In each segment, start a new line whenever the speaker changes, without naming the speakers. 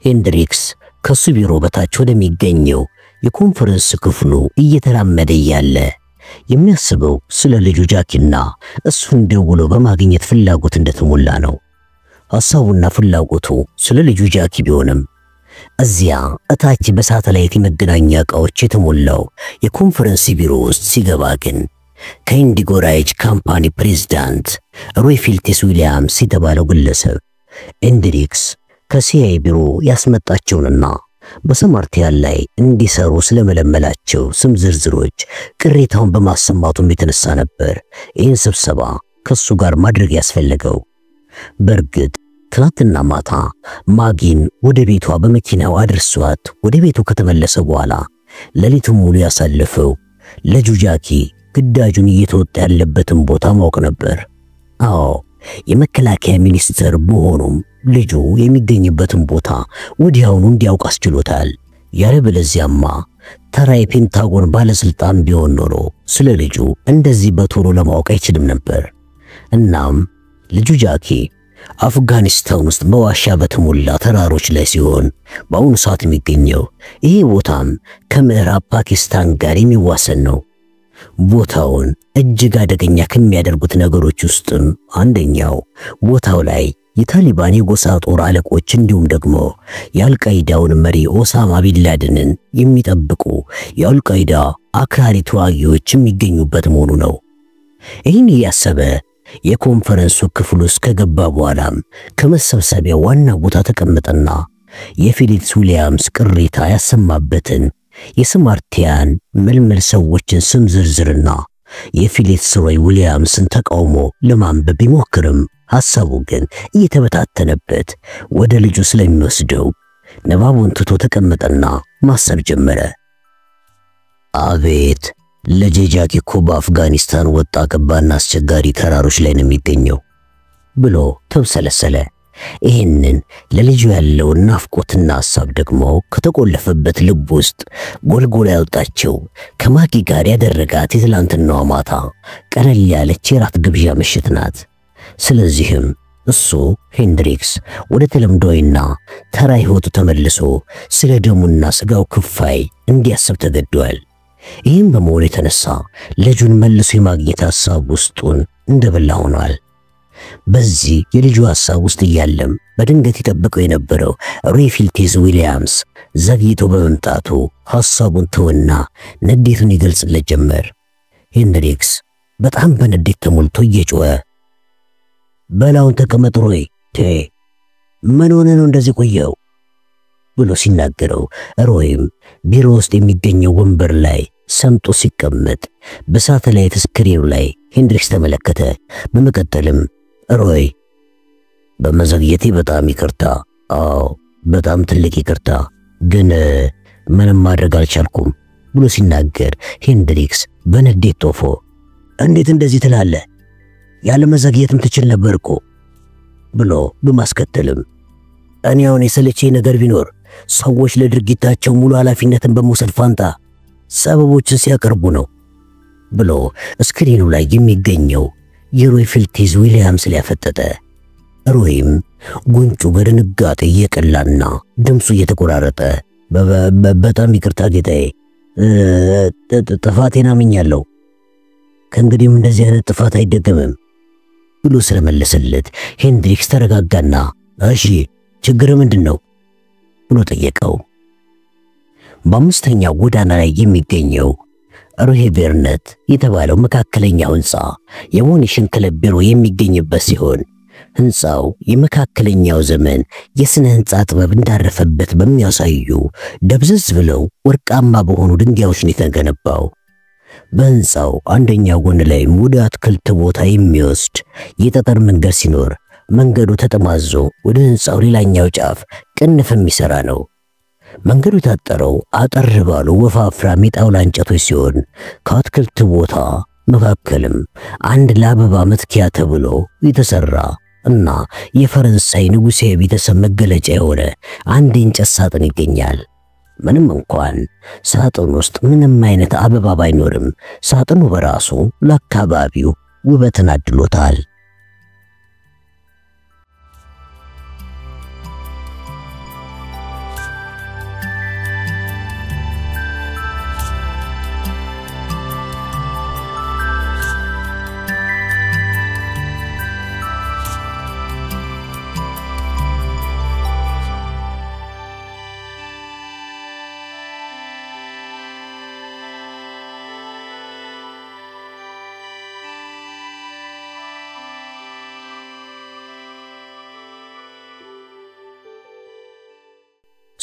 ሄንድሪክስ ከሱ ቢሮ በታች ወደሚገኘው የኮንፈረንስ ክፍሉ እየተራመደ ያለ የሚያስበው ስለ ልጁ ጃኪና እሱን ደውሎ በማግኘት ፍላጎት እንደተሞላ ነው። ሐሳቡና ፍላጎቱ ስለ ልጁ ጃኪ ቢሆንም እዚያ እታች በሳተላይት የመገናኛ ዕቃዎች የተሞላው የኮንፈረንስ ቢሮ ውስጥ ሲገባ ግን ከኢንዲጎ ራይጅ ካምፓኒ ፕሬዝዳንት ሮይ ፊልቴስ ዊሊያምስ የተባለው ግለሰብ ሄንድሪክስ ከሲአይኤ ቢሮ ያስመጣቸውንና በሰማርቲያን ላይ እንዲሰሩ ስለመለመላቸው ስም ዝርዝሮች ቅሬታውን በማሰማቱም የተነሳ ነበር ይህን ስብሰባ ከሱ ጋር ማድረግ ያስፈልገው። በርግጥ ትናንትና ማታ ማጊን ወደ ቤቷ በመኪናው አድርሷት ወደ ቤቱ ከተመለሰ በኋላ ሌሊቱን ሙሉ ያሳለፈው ልጁ ጃኪ ግዳጁን እየተወጣ ያለበትን ቦታ ማወቅ ነበር። አዎ የመከላከያ ሚኒስትር በሆኑም ልጁ የሚገኝበትን ቦታ ወዲያውኑ እንዲያውቅ አስችሎታል። ያለበለዚያማ ተራ የፔንታጎን ባለስልጣን ቢሆን ኖሮ ስለ ልጁ እንደዚህ በቶሎ ለማወቅ አይችልም ነበር። እናም ልጁ ጃኪ አፍጋኒስታን ውስጥ በዋሻ በተሞላ ተራሮች ላይ ሲሆን በአሁኑ ሰዓት የሚገኘው ይሄ ቦታም ከምዕራብ ፓኪስታን ጋር የሚዋሰን ነው። ቦታውን እጅግ አደገኛ ከሚያደርጉት ነገሮች ውስጥም አንደኛው ቦታው ላይ የታሊባን የጎሳ ጦር አለቆች እንዲሁም ደግሞ የአልቃይዳውን መሪ ኦሳማ ቢንላደንን የሚጠብቁ የአልቃይዳ አክራሪ ተዋጊዎች የሚገኙበት መሆኑ ነው። ይህን ያሰበ የኮንፈረንሱ ክፍል ውስጥ ከገባ በኋላም ከመሰብሰቢያ ዋና ቦታ ተቀመጠና የፊሊፕስ ዊሊያምስ ቅሬታ ያሰማበትን የሰማርቲያን መልመል ሰዎችን ስም ዝርዝርና የፊሊፕስ ሮይ ዊሊያምስን ተቃውሞ ለማንበብ ቢሞክርም ሐሳቡ ግን እየተበታተነበት ወደ ልጁ ስለሚወስደው ንባቡን ትቶ ተቀመጠና ማሰብ ጀመረ። አቤት ለጃኪ እኮ በአፍጋኒስታን ወጣ ገባና አስቸጋሪ ተራሮች ላይ ነው የሚገኘው ብሎ ተብሰለሰለ። ይሄንን ለልጁ ያለው ናፍቆትና ሐሳብ ደግሞ ከተቆለፈበት ልብ ውስጥ ጎልጎላ ያወጣቸው ከማጊ ጋር ያደረጋት የትላንትናው ማታ ቀለል ያለች የራት ግብዣ ምሽት ናት። ስለዚህም እሱ ሄንድሪክስ ወደ ተለምዶይና ተራ ሕይወቱ ተመልሶ ስለ ደሙና ስጋው ክፋይ እንዲያስብ ተገዷል። ይህም በመሆኑ የተነሳ ልጁን መልሶ የማግኘት ሐሳብ ውስጡን እንደበላ ሆኗል። በዚህ የልጁ ሐሳብ ውስጥ እያለም በድንገት ይጠብቀው የነበረው ሮይ ፊልቴስ ዊሊያምስ ዘግይቶ በመምጣቱ ሐሳቡን ተወና ንዴቱን ይገልጽለት ጀመር። ሄንድሪክስ በጣም በንዴት ተሞልቶ እየጮኸ በላውን ተቀመጥ ሮይ ምን ሆነ ነው እንደዚህ ቆየው ብሎ ሲናገረው ሮይም ቢሮ ውስጥ የሚገኘው ወንበር ላይ ሰምጦ ሲቀመጥ በሳተላይት ስክሪኑ ላይ ሄንድሪክስ ተመለከተ። በመቀጠልም ሮይ በመዘግየቴ በጣም ይቅርታ፣ አዎ በጣም ትልቅ ይቅርታ፣ ግን ምንም ማድረግ አልቻልኩም ብሎ ሲናገር ሄንድሪክስ በንዴት ጦፎ እንዴት እንደዚህ ትላለህ? ያለ መዘግየትም ትችል ነበርኮ ብሎ በማስከተልም እኔ አሁን የሰለቸኝ ነገር ቢኖር ሰዎች ለድርጊታቸው ሙሉ ኃላፊነትን በመውሰድ ፋንታ ሰበቦችን ሲያቀርቡ ነው ብሎ ስክሪኑ ላይ የሚገኘው የሮይ ፊልቴስ ዊሊያምስ ሊያፈጠጠ። ሮይም ጉንጩ በድንጋጤ እየቀላና ድምፁ እየተቆራረጠ በጣም ይቅርታ ጌታዬ፣ ጥፋቴን አምኛለሁ፣ ከእንግዲህም እንደዚህ አይነት ጥፋት አይደገምም ብሎ ስለመለሰለት ሄንድሪክስ ተረጋጋና እሺ ችግር ምንድነው ብሎ ጠየቀው። በአምስተኛው ጎዳና ላይ የሚገኘው ሮሄ ቬርነት የተባለው መካከለኛው ህንጻ የሞኒሽን ክለብ ቢሮ የሚገኝበት ሲሆን ህንጻው የመካከለኛው ዘመን የስነ ህንጻ ጥበብ እንዳረፈበት በሚያሳዩ ደብዘዝ ብለው ወርቃማ በሆኑ ድንጋዮች ነው የተገነባው። በህንጻው አንደኛው ጎን ላይ ወደ አትክልት ቦታ የሚወስድ የጠጠር መንገድ ሲኖር መንገዱ ተጠማዞ ወደ ህንጻው ሌላኛው ጫፍ ቅንፍ የሚሰራ ነው። መንገዱ የታጠረው አጠር ባሉ ወፋፍራም የጣውላ እንጨቶች ሲሆን ከአትክልት ቦታ መካከልም አንድ ለአበባ መትኪያ ተብሎ የተሰራ እና የፈረንሳይ ንጉሣዊ ቤተሰብ መገለጫ የሆነ አንድ የእንጨት ሳጥን ይገኛል። ምንም እንኳን ሳጥኑ ውስጥ ምንም አይነት አበባ ባይኖርም ሳጥኑ በራሱ ለአካባቢው ውበትን አድሎታል።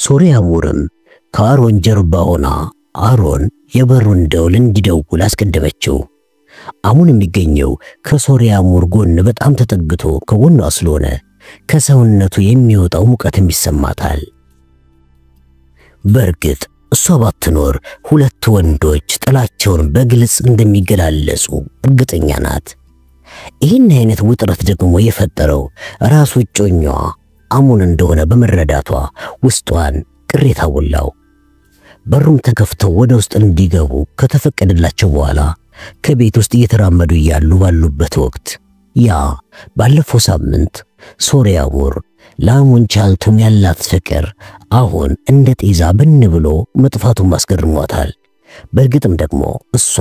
ሶሪያሙርም ከአሮን ጀርባ ሆና አሮን የበሩን ደውል እንዲደውል አስቀደመችው። አሙን የሚገኘው ከሶሪያሙር ጎን በጣም ተጠግቶ ከጎኗ ስለሆነ ከሰውነቱ የሚወጣው ሙቀትም ይሰማታል። በእርግጥ እሷ ባትኖር ሁለት ወንዶች ጥላቸውን በግልጽ እንደሚገላለጹ እርግጠኛ ናት። ይህን አይነት ውጥረት ደግሞ የፈጠረው ራሱ እጮኛዋ አሙን እንደሆነ በመረዳቷ ውስጧን ቅሬታ ወላው። በሩም ተከፍተው ወደ ውስጥ እንዲገቡ ከተፈቀደላቸው በኋላ ከቤት ውስጥ እየተራመዱ ያሉ ባሉበት ወቅት ያ ባለፈው ሳምንት ሶሪያሙር ለአሙን ቻልቱም ያላት ፍቅር አሁን እንደ ጤዛ ብን ብሎ መጥፋቱን ማስገርሟታል። በእርግጥም ደግሞ እሷ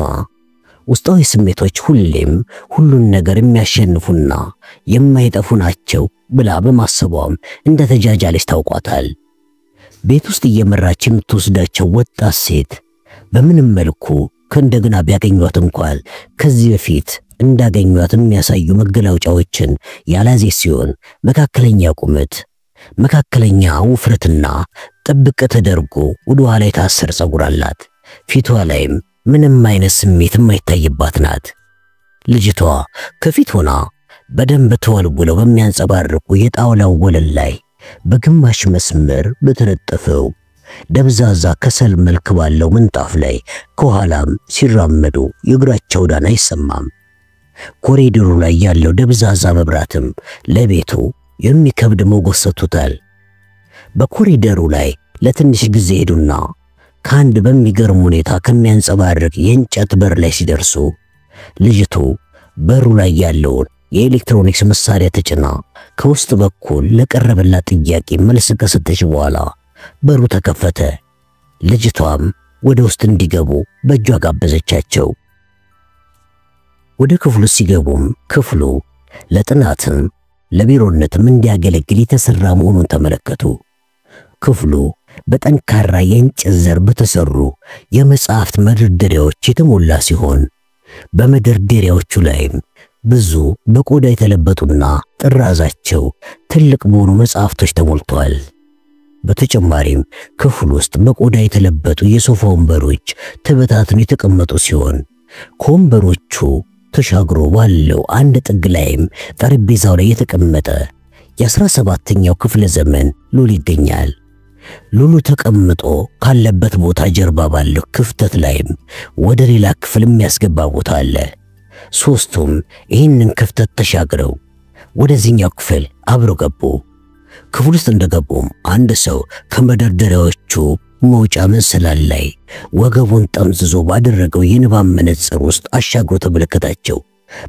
ውስጣዊ ስሜቶች ሁሌም ሁሉን ነገር የሚያሸንፉና የማይጠፉ ናቸው ብላ በማሰቧም እንደ ተጃጃለች ታውቋታል። ቤት ውስጥ እየመራች የምትወስዳቸው ወጣት ሴት በምንም መልኩ ከእንደገና ቢያገኟት እንኳን ከዚህ በፊት እንዳገኟት የሚያሳዩ መገለጫዎችን ያላዜ ሲሆን መካከለኛ ቁመት፣ መካከለኛ ውፍረትና ጥብቅ ተደርጎ ወደ ኋላ የታሰረ ፀጉር አላት። ፊቷ ላይም ምንም አይነት ስሜት የማይታይባት ናት። ልጅቷ ከፊት ሆና በደንብ ተወልውለው በሚያንጸባርቁ የጣውላው ወለል ላይ በግማሽ መስመር በተነጠፈው ደብዛዛ ከሰል መልክ ባለው ምንጣፍ ላይ ከኋላም ሲራመዱ የእግራቸው ዳና አይሰማም። ኮሪዶሩ ላይ ያለው ደብዛዛ መብራትም ለቤቱ የሚከብድ ሞገስ ሰጥቶታል። በኮሪደሩ ላይ ለትንሽ ጊዜ ሄዱና ከአንድ በሚገርም ሁኔታ ከሚያንጸባርቅ የእንጨት በር ላይ ሲደርሱ ልጅቱ በሩ ላይ ያለውን የኤሌክትሮኒክስ መሳሪያ ተጭና ከውስጥ በኩል ለቀረበላት ጥያቄ መልስ ከሰጠች በኋላ በሩ ተከፈተ። ልጅቷም ወደ ውስጥ እንዲገቡ በእጇ ጋበዘቻቸው። ወደ ክፍሉ ሲገቡም ክፍሉ ለጥናትም ለቢሮነትም እንዲያገለግል የተሰራ መሆኑን ተመለከቱ። ክፍሉ በጠንካራ የእንጨት ዘር በተሰሩ የመጽሐፍት መደርደሪያዎች የተሞላ ሲሆን በመደርደሪያዎቹ ላይም ብዙ በቆዳ የተለበጡና ጥራዛቸው ትልቅ በሆኑ መጽሐፍቶች ተሞልተዋል። በተጨማሪም ክፍሉ ውስጥ በቆዳ የተለበጡ የሶፋ ወንበሮች ተበታትነው የተቀመጡ ሲሆን ከወንበሮቹ ተሻግሮ ባለው አንድ ጥግ ላይም ጠረጴዛው ላይ የተቀመጠ የ17ኛው ክፍለ ዘመን ሉል ይገኛል። ሉሉ ተቀምጦ ካለበት ቦታ ጀርባ ባለው ክፍተት ላይም ወደ ሌላ ክፍል የሚያስገባ ቦታ አለ። ሶስቱም ይህንን ክፍተት ተሻግረው ወደዚህኛው ክፍል አብረው ገቡ። ክፍል ውስጥ እንደገቡም አንድ ሰው ከመደርደሪያዎቹ መውጫ መሰላል ላይ ወገቡን ጠምዝዞ ባደረገው የንባብ መነጽር ውስጥ አሻግሮ ተመለከታቸው።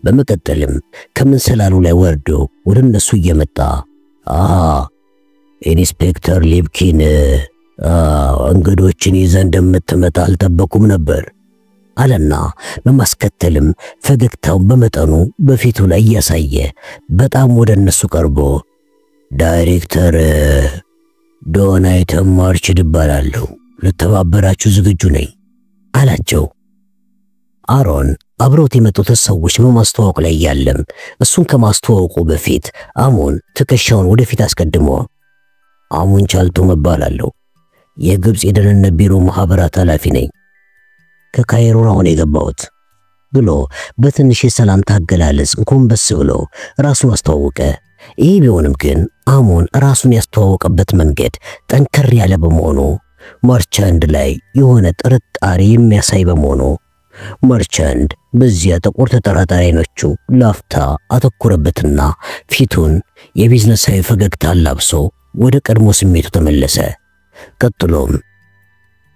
በመቀጠልም ከመሰላሉ ላይ ወርዶ ወደ እነሱ እየመጣ ኢንስፔክተር ሊብኪን እንግዶችን ይዘህ እንደምትመጣ አልጠበቁም ነበር አለና በማስከተልም ፈገግታውን በመጠኑ በፊቱ ላይ ያሳየ በጣም ወደ እነሱ ቀርቦ ዳይሬክተር ዶናይት ማርችድ እባላለሁ፣ ልተባበራችሁ ዝግጁ ነኝ አላቸው። አሮን አብሮት የመጡት ሰዎች በማስተዋወቅ ላይ ያለም እሱን ከማስተዋወቁ በፊት አሙን ትከሻውን ወደፊት አስቀድሞ አሙን ቻልቱም እባላለሁ፣ የግብጽ የደህንነት ቢሮ ማህበራት ኃላፊ ነኝ፣ ከካይሮ ነው የገባሁት ብሎ በትንሽ የሰላምታ አገላለጽ ጎንበስ ብሎ ራሱን አስተዋወቀ። ይህ ቢሆንም ግን አሙን ራሱን ያስተዋወቀበት መንገድ ጠንከር ያለ በመሆኑ ማርቻንድ ላይ የሆነ ጥርጣሬ የሚያሳይ በመሆኑ ማርቻንድ በዚያ ጥቁር ተጠራጣሪ አይኖቹ ላፍታ አተኩረበትና ፊቱን የቢዝነሳዊ ፈገግታ አላብሶ ወደ ቀድሞ ስሜቱ ተመለሰ። ቀጥሎም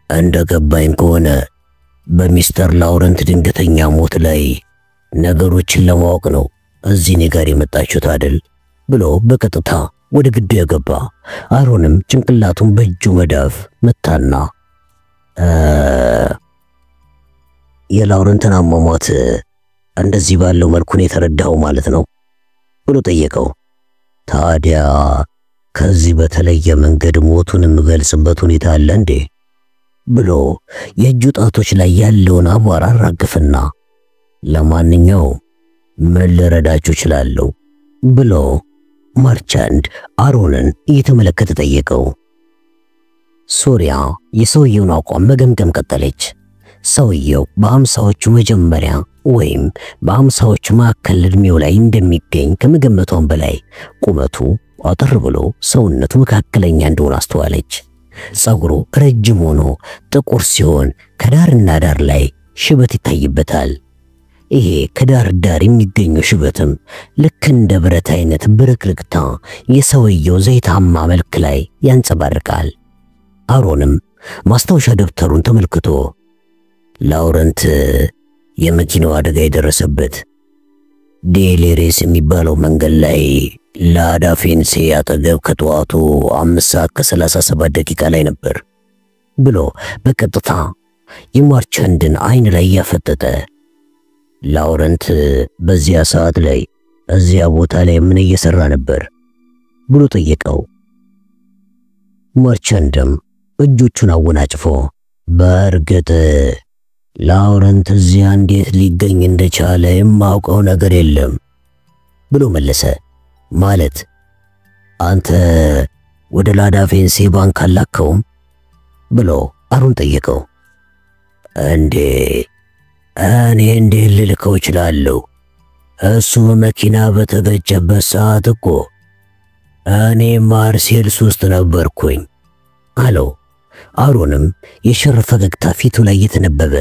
እንደገባኝ ከሆነ በሚስተር ላውረንት ድንገተኛ ሞት ላይ ነገሮችን ለማወቅ ነው እዚህ እኔ ጋር የመጣችሁት አይደል ብሎ በቀጥታ ወደ ግድያ ገባ። አሮንም ጭንቅላቱን በእጁ መዳፍ መታና የላውረንትን አሟሟት እንደዚህ ባለው መልኩ ነው የተረዳው ማለት ነው ብሎ ጠየቀው። ታዲያ ከዚህ በተለየ መንገድ ሞቱን የምገልጽበት ሁኔታ አለ እንዴ ብሎ የእጁ ጣቶች ላይ ያለውን አቧራ አራገፈና ለማንኛውም ምን ልረዳችሁ እችላለሁ ብሎ ማርቻንድ አሮንን እየተመለከተ ጠየቀው። ሶሪያ የሰውየውን አቋም መገምገም ቀጠለች። ሰውየው በአምሳዎቹ መጀመሪያ ወይም በአምሳዎቹ ማዕከል ዕድሜው ላይ እንደሚገኝ ከመገመቷም በላይ ቁመቱ አጠር ብሎ ሰውነቱ መካከለኛ እንደሆነ አስተዋለች። ጸጉሩ ረጅም ሆኖ ጥቁር ሲሆን ከዳርና ዳር ላይ ሽበት ይታይበታል። ይሄ ከዳር ዳር የሚገኘው ሽበትም ልክ እንደ ብረት አይነት ብርቅርቅታ የሰውየው ዘይታማ መልክ ላይ ያንጸባርቃል። አሮንም ማስታወሻ ደብተሩን ተመልክቶ ላውረንት የመኪናው አደጋ የደረሰበት ዴሌሬስ የሚባለው መንገድ ላይ ላዳ ፌንሴ አጠገብ ከጠዋቱ 5:37 ላይ ነበር ብሎ በቀጥታ የማርቻንድን አይን ላይ ያፈጠጠ። ላውረንት በዚያ ሰዓት ላይ እዚያ ቦታ ላይ ምን እየሰራ ነበር ብሎ ጠየቀው። ማርቻንድም እጆቹን አወናጭፎ በእርግጥ ላውረንት እዚያ እንዴት ሊገኝ እንደቻለ የማውቀው ነገር የለም ብሎ መለሰ። ማለት አንተ ወደ ላዳ ፌንሴ ባንክ አላከውም ብሎ አሮን ጠየቀው። እኔ እንዴት ልልከው እችላለሁ? እሱ መኪና በተገጨበት ሰዓት እኮ እኔ ማርሴልስ ውስጥ ነበርኩኝ አለው። አሮንም የሸር ፈገግታ ፊቱ ላይ የተነበበ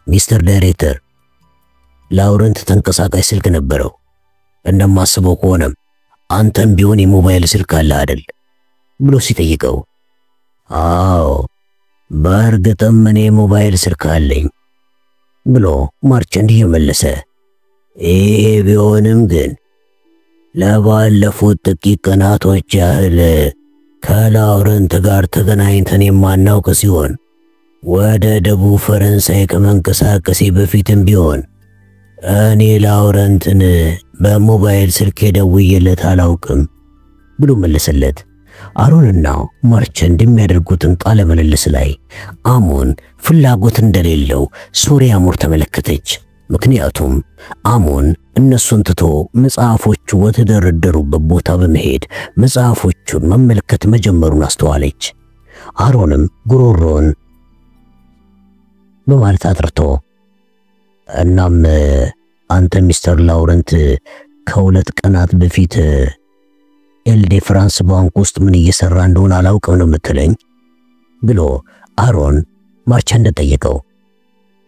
ሚስተር ዳይሬክተር ላውረንት ተንቀሳቃሽ ስልክ ነበረው። እንደማስበው ከሆነም አንተም ቢሆን የሞባይል ስልክ አለ አይደል ብሎ ሲጠይቀው፣ አዎ በእርግጥም እኔ ሞባይል ስልክ አለኝ ብሎ ማርቻንድ እየመለሰ፣ ይሄ ቢሆንም ግን ለባለፉት ጥቂት ቀናቶች ያህል ከላውረንት ጋር ተገናኝተን የማናውቅ ሲሆን ወደ ደቡብ ፈረንሳይ ከመንቀሳቀሴ በፊትም ቢሆን እኔ ላውረንትን በሞባይል ስልክ ደውዬለት አላውቅም ብሎ መለሰለት። አሮንና ማርቻንድ የሚያደርጉትን ቃለ ምልልስ ላይ አሞን ፍላጎት እንደሌለው ሶሪያ ሙር ተመለከተች። ምክንያቱም አሞን እነሱን ትቶ መጽሐፎቹ ወተደረደሩበት ቦታ በመሄድ መጽሐፎቹን መመልከት መጀመሩን አስተዋለች። አሮንም ጉሮሮን በማለት አጥርቶ፣ እናም አንተ ሚስተር ላውረንት ከሁለት ቀናት በፊት ኤልዴ ፍራንስ ባንክ ውስጥ ምን እየሰራ እንደሆነ አላውቅም ነው የምትለኝ ብሎ አሮን ማርቻንድ ጠየቀው።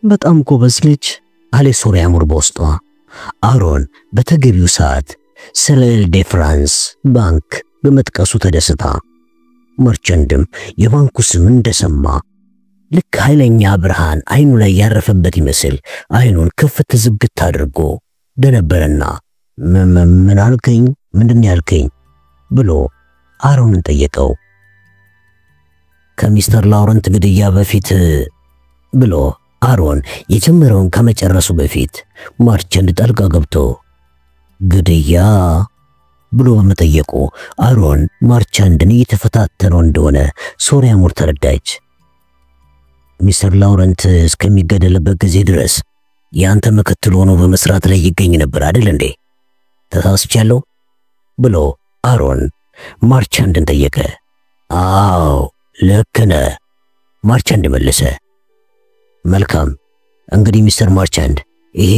በጣም ጎበዝ ልጅ አለ ሶሪያ ሙር በውስጧ። አሮን በተገቢው ሰዓት ስለ ኤልዴ ፍራንስ ባንክ በመጥቀሱ ተደስታ፣ ማርቻንድም የባንኩ ስም እንደሰማ ልክ ኃይለኛ ብርሃን አይኑ ላይ ያረፈበት ይመስል አይኑን ክፍት ዝግት አድርጎ ደነበረና ምን አልከኝ? ምንድን ያልከኝ ብሎ አሮንን ጠየቀው። ከሚስተር ላውረንት ግድያ በፊት ብሎ አሮን የጀመረውን ከመጨረሱ በፊት ማርቻንድ ጣልቃ ገብቶ ግድያ ብሎ በመጠየቁ አሮን ማርቻንድን እየተፈታተነው እንደሆነ ሶሪያ ሙር ተረዳች። ሚስተር ላውረንት እስከሚገደልበት ጊዜ ድረስ ያንተ ምክትል ሆኖ በመስራት ላይ ይገኝ ነበር አይደል እንዴ? ተሳስቻለሁ ብሎ አሮን ማርቻንድን ጠየቀ። አዎ ልክ ነህ ማርቻንድ መለሰ። መልካም እንግዲህ ሚስተር ማርቻንድ ይሄ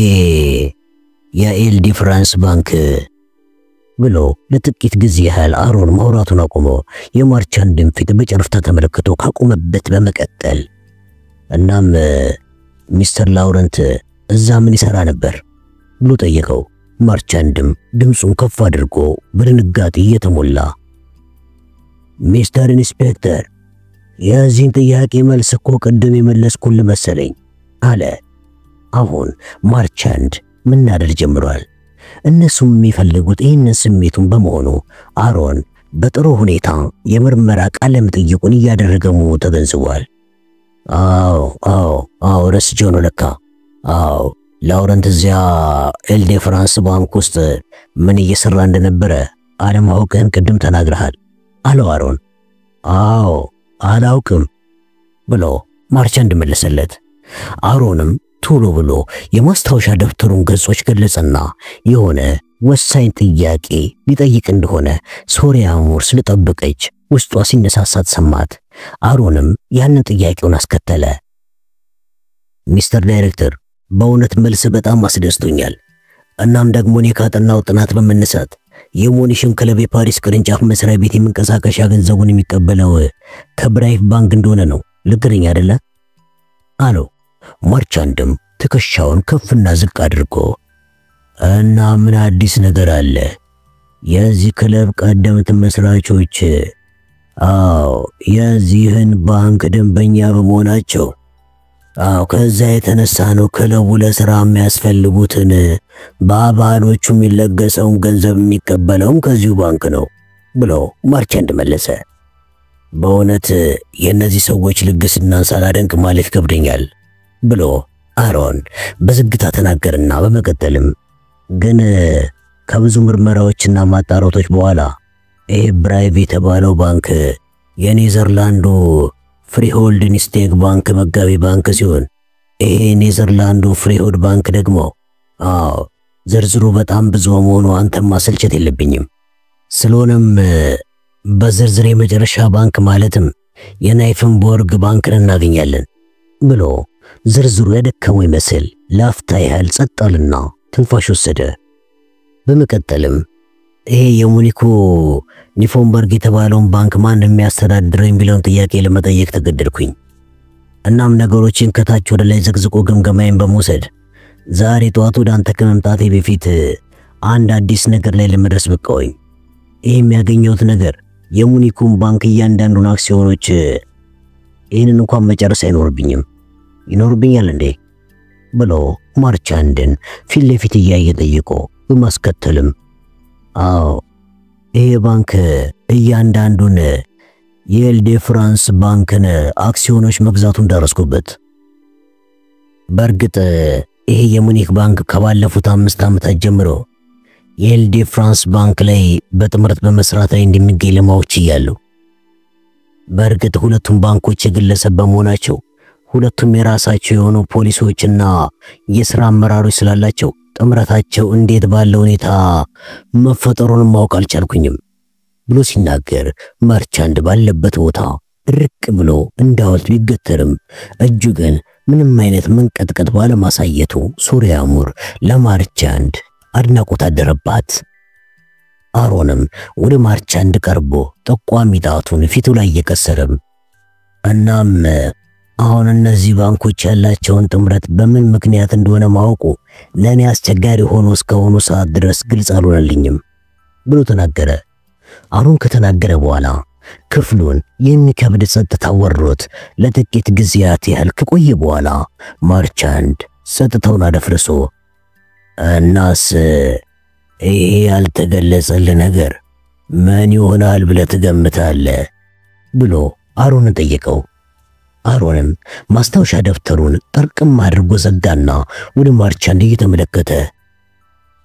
የኤልዲ ፍራንስ ባንክ ብሎ ለጥቂት ጊዜ ያህል አሮን ማውራቱን አቆሞ የማርቻንድን ፊት በጨረፍታ ተመልክቶ ካቆመበት በመቀጠል እናም ሚስተር ላውረንት እዛ ምን ይሰራ ነበር ብሎ ጠየቀው። ማርቻንድም ድምፁን ከፍ አድርጎ በድንጋጤ እየተሞላ ሚስተር ኢንስፔክተር የዚህን ጥያቄ መልስ እኮ ቅድም የመለስኩልህ መሰለኝ አለ። አሁን ማርቻንድ መናደድ ጀምሯል። እነሱም የሚፈልጉት ይህንን ስሜቱን በመሆኑ አሮን በጥሩ ሁኔታ የምርመራ ቃለ መጠይቁን እያደረገ መሆኑ ተገንዝቧል። አዎ ረስቼው ነው ለካ። አዎ ላውረንት እዚያ ኤልዴ ፍራንስ ባንክ ውስጥ ምን እየሰራ እንደነበረ አለማወቅህን ቅድም ተናግረሃል አለው አሮን። አዎ አላውቅም ብሎ ማርቻንድ መለሰለት። አሮንም ቶሎ ብሎ የማስታወሻ ደብተሩን ገጾች ገለጸና የሆነ ወሳኝ ጥያቄ ሊጠይቅ እንደሆነ ሶሪያ አሙር ስለጠበቀች ውስጧ ሲነሳሳት ሰማት። አሮንም ያንን ጥያቄውን አስከተለ። ሚስተር ዳይሬክተር፣ በእውነት መልስ በጣም አስደስቶኛል። እናም ደግሞ እኔ ካጠናው ጥናት በመነሳት የሞኒሽን ክለብ የፓሪስ ቅርንጫፍ መስሪያ ቤት የመንቀሳቀሻ ገንዘቡን የሚቀበለው ከብራይቭ ባንክ እንደሆነ ነው። ልትነግረኝ አይደለ? አለው። ማርቻንድም ትከሻውን ከፍና ዝቅ አድርጎ እና ምን አዲስ ነገር አለ? የዚህ ክለብ ቀደምት መስራቾች የዚህን ባንክ ደንበኛ በመሆናቸው ከዛ የተነሳ ነው ክለቡ ለሥራ የሚያስፈልጉትን በአባሎቹ የሚለገሰውን ገንዘብ የሚቀበለውም ከዚሁ ባንክ ነው ብሎ ማርቻንድ መለሰ። በእውነት የእነዚህ ሰዎች ልግስናን ሳላደንቅ ማለፍ ይከብደኛል ብሎ አሮን በዝግታ ተናገርና በመቀጠልም ግን ከብዙ ምርመራዎችና ማጣራቶች በኋላ ይሄ ብራይቭ የተባለው ባንክ የኔዘርላንዱ ፍሪሆልድ ኢንስቴግ ባንክ መጋቢ ባንክ ሲሆን ይሄ ኔዘርላንዱ ፍሪሆልድ ባንክ ደግሞ ዝርዝሩ በጣም ብዙ መሆኑ አንተም ማሰልቸት የለብኝም። ስለሆነም በዝርዝር የመጨረሻ ባንክ ማለትም የናይፍንቦርግ ባንክን እናገኛለን ብሎ ዝርዝሩ ያደከመው ይመስል ላፍታ ያህል ጸጥ አለና ትንፋሽ ወሰደ። በመቀጠልም ይሄ የሙኒኩ ኒፎንበርግ የተባለውን ባንክ ማን የሚያስተዳድረው የሚለውን ጥያቄ ለመጠየቅ ተገደድኩኝ። እናም ነገሮችን ከታች ወደ ላይ ዘግዝቆ ግምገማዬን በመውሰድ ዛሬ ጠዋት ወደ አንተ ከመምጣቴ በፊት አንድ አዲስ ነገር ላይ ለመድረስ በቃሁኝ። ይሄ የሚያገኘውት ነገር የሙኒኩን ባንክ እያንዳንዱን አክሲዮኖች ይህንን እንኳን መጨረስ ይኖርብኛል እንዴ ብሎ ማርቻንድን ፊት ለፊት እያየ ጠይቆ በማስከተልም ይሄ ባንክ እያንዳንዱን የኤልዴ ፍራንስ ባንክን አክሲዮኖች መግዛቱን ደረስኩበት። በእርግጥ ይሄ የሙኒክ ባንክ ከባለፉት 5 ዓመታት ጀምሮ የኤልዴ ፍራንስ ባንክ ላይ በጥምረት በመስራት ላይ እንደሚገኝ ለማወቅ ችያለሁ። በእርግጥ ሁለቱም ባንኮች የግለሰብ በመሆናቸው ሁለቱም የራሳቸው የሆኑ ፖሊሶችና የሥራ አመራሮች ስላላቸው ጥምረታቸው እንዴት ባለ ሁኔታ መፈጠሩን ማወቅ አልቻልኩኝም ብሎ ሲናገር ማርቻንድ ባለበት ቦታ ርቅ ብሎ እንዳወልት ቢገተርም እጁ ግን ምንም አይነት መንቀጥቀጥ ባለማሳየቱ ሶሪያ አሙር ለማርቻንድ አድናቆት አደረባት። አሮንም ወደ ማርቻንድ ቀርቦ ጠቋሚ ጣቱን ፊቱ ላይ እየቀሰረም እናም አሁን እነዚህ ባንኮች ያላቸውን ጥምረት በምን ምክንያት እንደሆነ ማወቁ ለኔ አስቸጋሪ ሆኖ እስከሆኑ ሰዓት ድረስ ግልጽ አልሆነልኝም ብሎ ተናገረ። አሮን ከተናገረ በኋላ ክፍሉን የሚከብድ ጸጥታ ወሮት ለጥቂት ጊዜያት ያህል ከቆየ በኋላ ማርቻንድ ጸጥታውን አደፍርሶ እናስ ይሄ ያልተገለጸልህ ነገር ምን ይሆናል ብለህ ትገምታለህ ብሎ አሮንን ጠየቀው። አሮንም ማስታወሻ ደብተሩን ጠርቅም አድርጎ ዘጋና ወደ ማርቻንድ እየተመለከተ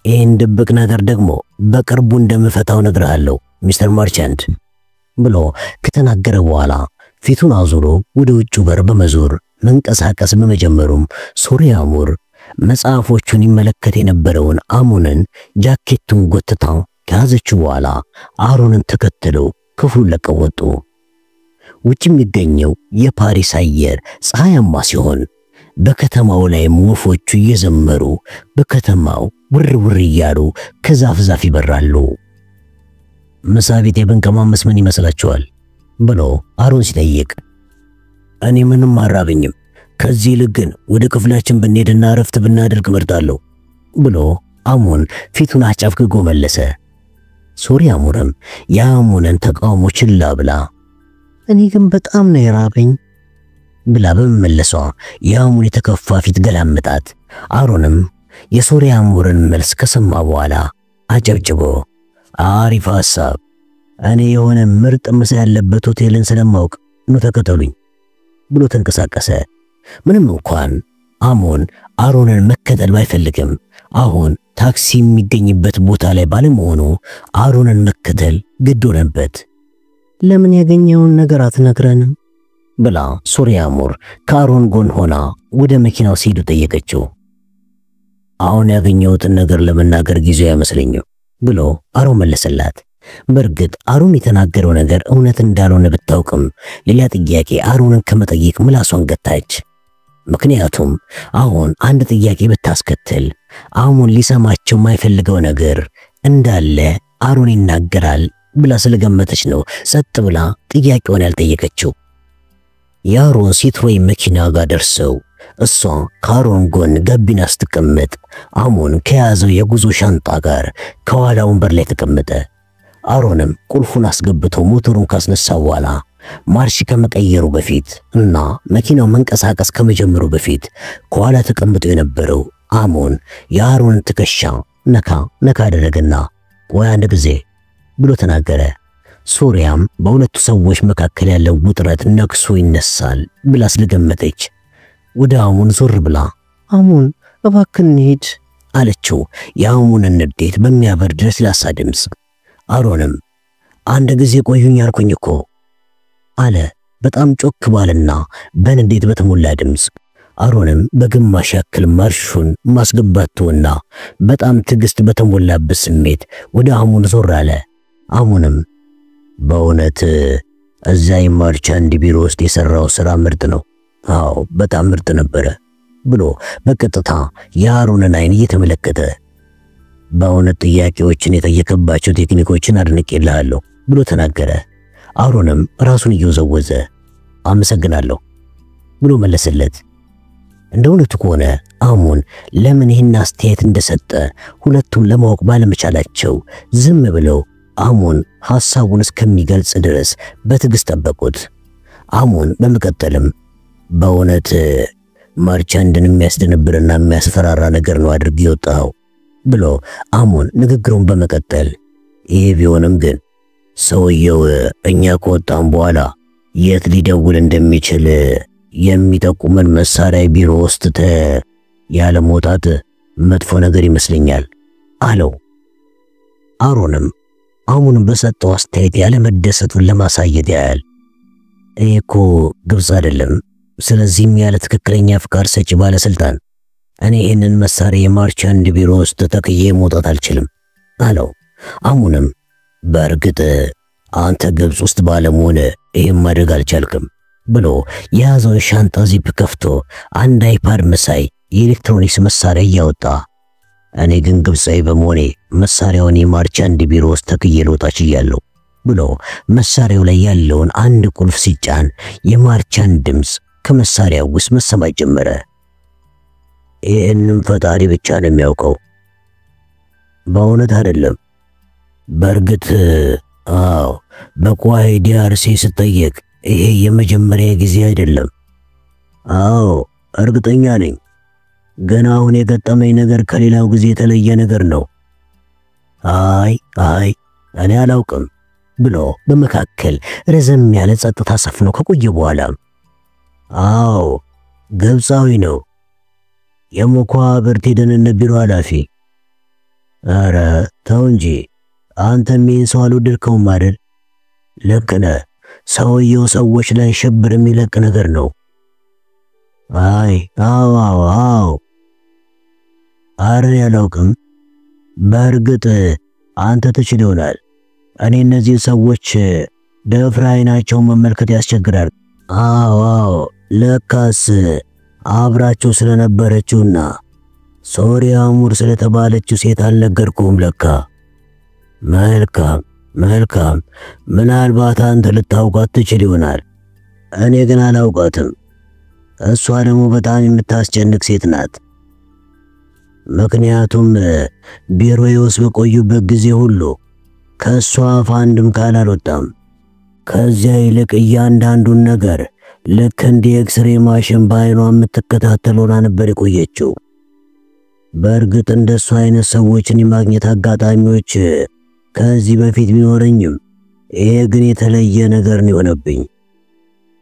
ይህን ድብቅ ነገር ደግሞ በቅርቡ እንደምፈታው ነግርሃለሁ ሚስተር ማርቻንድ ብሎ ከተናገረ በኋላ ፊቱን አዙሮ ወደ ውጭ በር በመዞር መንቀሳቀስ በመጀመሩም ሶሪያ አሙር መጽሐፎቹን ይመለከት የነበረውን አሙንን ጃኬቱን ጎትታ ከያዘችው በኋላ አሮንን ተከትለው ክፍሉን ለቀው ወጡ። ውጭ የሚገኘው የፓሪስ አየር ፀሐያማ ሲሆን በከተማው ላይ ወፎቹ እየዘመሩ በከተማው ውርውር እያሉ ከዛፍ ዛፍ ይበራሉ። ምሳ ቤት የብንቀማመስ ምን ይመስላችኋል ብሎ አሮን ሲጠይቅ እኔ ምንም አራበኝም፣ ከዚህ ልግን ወደ ክፍላችን ብንሄድና ረፍት ብናደርግ እመርጣለሁ ብሎ አሙን ፊቱን አጫፍግጎ መለሰ። ሶሪያ አሙርም የአሙንን ተቃውሞ ችላ ብላ እኔ ግን በጣም ነው የራበኝ ብላ በመመለሷ የአሙን የተከፋ ፊት ገላመጣት። አሮንም የሶሪያ አሙርን መልስ ከሰማ በኋላ አጨብጭቦ አሪፍ ሐሳብ፣ እኔ የሆነ ምርጥ ምሳ ያለበት ሆቴልን ስለማውቅ ነው ተከተሉኝ ብሎ ተንቀሳቀሰ። ምንም እንኳን አሙን አሮንን መከተል ባይፈልግም አሁን ታክሲ የሚገኝበት ቦታ ላይ ባለመሆኑ አሮንን መከተል ግድ ሆነበት። ለምን ያገኘውን ነገር አትነግረንም ብላ ሶሪያ አሙር ከአሮን ጎን ሆና ወደ መኪናው ሲሄዱ ጠየቀችው። አሁን ያገኘሁትን ነገር ለመናገር ጊዜው አይመስለኝም ብሎ አሮን መለሰላት። በእርግጥ አሮን የተናገረው ነገር እውነት እንዳልሆነ ብታውቅም ሌላ ጥያቄ አሮንን ከመጠየቅ ምላሷን ገታች። ምክንያቱም አሁን አንድ ጥያቄ ብታስከትል አሁን ሊሰማቸው የማይፈልገው ነገር እንዳለ አሮን ይናገራል ብላ ስለገመተች ነው ጸጥ ብላ ጥያቄውን ያልጠየቀችው። የአሮን ሲትሮይ መኪና ጋር ደርሰው እሷ ከአሮን ጎን ጋቢና ስትቀመጥ አሞን ከያዘው የጉዞ ሻንጣ ጋር ከኋላ ወንበር ላይ ተቀመጠ። አሮንም ቁልፉን አስገብቶ ሞተሩን ካስነሳ በኋላ ማርሽ ከመቀየሩ በፊት እና መኪናው መንቀሳቀስ ከመጀመሩ በፊት ከኋላ ተቀምጦ የነበረው አሞን የአሮንን ትከሻ ነካ አደረገና ቆይ አንድ ጊዜ ብሎ ተናገረ። ሶሪያም በሁለቱ ሰዎች መካከል ያለው ውጥረት ነክሶ ይነሳል ብላ ስለገመተች ወደ አሞን ዞር ብላ አሞን እባክህ እንሂድ አለችው፣ የአሞንን ንዴት በሚያበርድ ለስላሳ ድምፅ። አሮንም አንድ ጊዜ ቆዩኝ አልኩኝ እኮ አለ በጣም ጮክ ባለና በንዴት በተሞላ ድምፅ። አሮንም በግማሽ ያክል ማርሹን ማስገባቱና በጣም ትዕግስት በተሞላበት ስሜት ወደ አሞን ዞር አለ። አሞንም በእውነት እዛ የማርቻንድ ቢሮ ውስጥ የሰራው ስራ ምርጥ ነው፣ አዎ በጣም ምርጥ ነበረ ብሎ በቀጥታ የአሮንን አይን እየተመለከተ በእውነት ጥያቄዎችን የጠየቀባቸው ቴክኒኮችን አድንቄልሃለሁ ብሎ ተናገረ። አሮንም ራሱን እየወዘወዘ አመሰግናለሁ ብሎ መለሰለት። እንደውነቱ ከሆነ አሞን ለምን ይህን አስተያየት እንደሰጠ ሁለቱም ለማወቅ ባለመቻላቸው ዝም ብለው አሞን ሐሳቡን እስከሚገልጽ ድረስ በትዕግስት ጠበቁት። አሞን በመቀጠልም በእውነት ማርቻንድን የሚያስደነብርና የሚያስፈራራ ነገር ነው አድርግ ይወጣው ብሎ አሞን ንግግሩን በመቀጠል ይሄ ቢሆንም ግን ሰውየው እኛ ከወጣን በኋላ የት ሊደውል እንደሚችል የሚጠቁመን መሳሪያ ቢሮ ውስጥ ያለ መውጣት መጥፎ ነገር ይመስለኛል አለው። አሮንም አሞንን በሰጠው አስተያየት ያለ መደሰቱን ለማሳየት ያያል እኮ ግብጽ አይደለም፣ ስለዚህም ያለ ትክክለኛ ፍቃድ ሰጪ ባለስልጣን እኔ ይህንን መሳሪያ የማርቻንድ ቢሮ ውስጥ ተከዬ መውጣት አልችልም አለው። አሞንም በእርግጥ አንተ ግብጽ ውስጥ ባለመሆን ይህን ማድረግ አልቻልክም ብሎ የያዘውን ሻንጣ ዚፕ ከፍቶ አንድ አይፓድ መሳይ የኤሌክትሮኒክስ መሳሪያ እያወጣ እኔ ግን ግብጻዊ በመሆኔ መሳሪያውን የማርቻንድ ቢሮ ውስጥ ተከዬ ልወጣ ችያለሁ ብሎ መሳሪያው ላይ ያለውን አንድ ቁልፍ ሲጫን የማርቻንድ ድምፅ ከመሳሪያው ውስጥ መሰማት ጀመረ። ይህንን ፈጣሪ ብቻ ነው የሚያውቀው፣ በእውነት አይደለም። በእርግጥ አዎ በኳይ ዲአርሲ ስጠየቅ ይሄ የመጀመሪያ ጊዜ አይደለም። አዎ እርግጠኛ ነኝ፣ ገና አሁን የገጠመኝ ነገር ከሌላው ጊዜ የተለየ ነገር ነው። አይ እኔ አላውቅም ብሎ በመካከል ረዘም ያለ ጸጥታ ሰፍኖ ከቆየ በኋላ አዎ ግብጻዊ ነው፣ የሙኳብርት የደህንነት ቢሮ ኃላፊ። ኧረ ተው እንጂ አንተም ይህን ሰው አልወደድከውም አይደል? ልክ ነህ፣ ሰውየው ሰዎች ላይ ሽብር የሚለቅ ነገር ነው። አዎ ኧረ እኔ አላውቅም። በእርግጥ አንተ ትችል ይሆናል። እኔ እነዚህ ሰዎች ደፍራ አይናቸውን መመልከት ያስቸግራል። አዎ ለካስ አብራቸው ስለነበረችውና ሶሪያ ሙር ስለተባለችው ሴት አልነገርኩም ለካ። መልካም ምናልባት አንተ ልታውቃት ትችል ይሆናል፣ እኔ ግን አላውቃትም። እሷ ደግሞ በጣም የምታስጨንቅ ሴት ናት። ምክንያቱም ቢሮዬ ውስጥ በቆዩበት ጊዜ ሁሉ ከሷ አፍ አንድም ቃል አልወጣም። ከዚያ ይልቅ እያንዳንዱን ነገር ልክ እንደ ኤክስሬ ማሽን በዓይኗ የምትከታተል ሆና ነበር የቆየችው። በእርግጥ እንደሱ አይነት ሰዎችን የማግኘት አጋጣሚዎች ከዚህ በፊት ቢኖረኝም ይሄ ግን የተለየ ነገር ነው የሆነብኝ።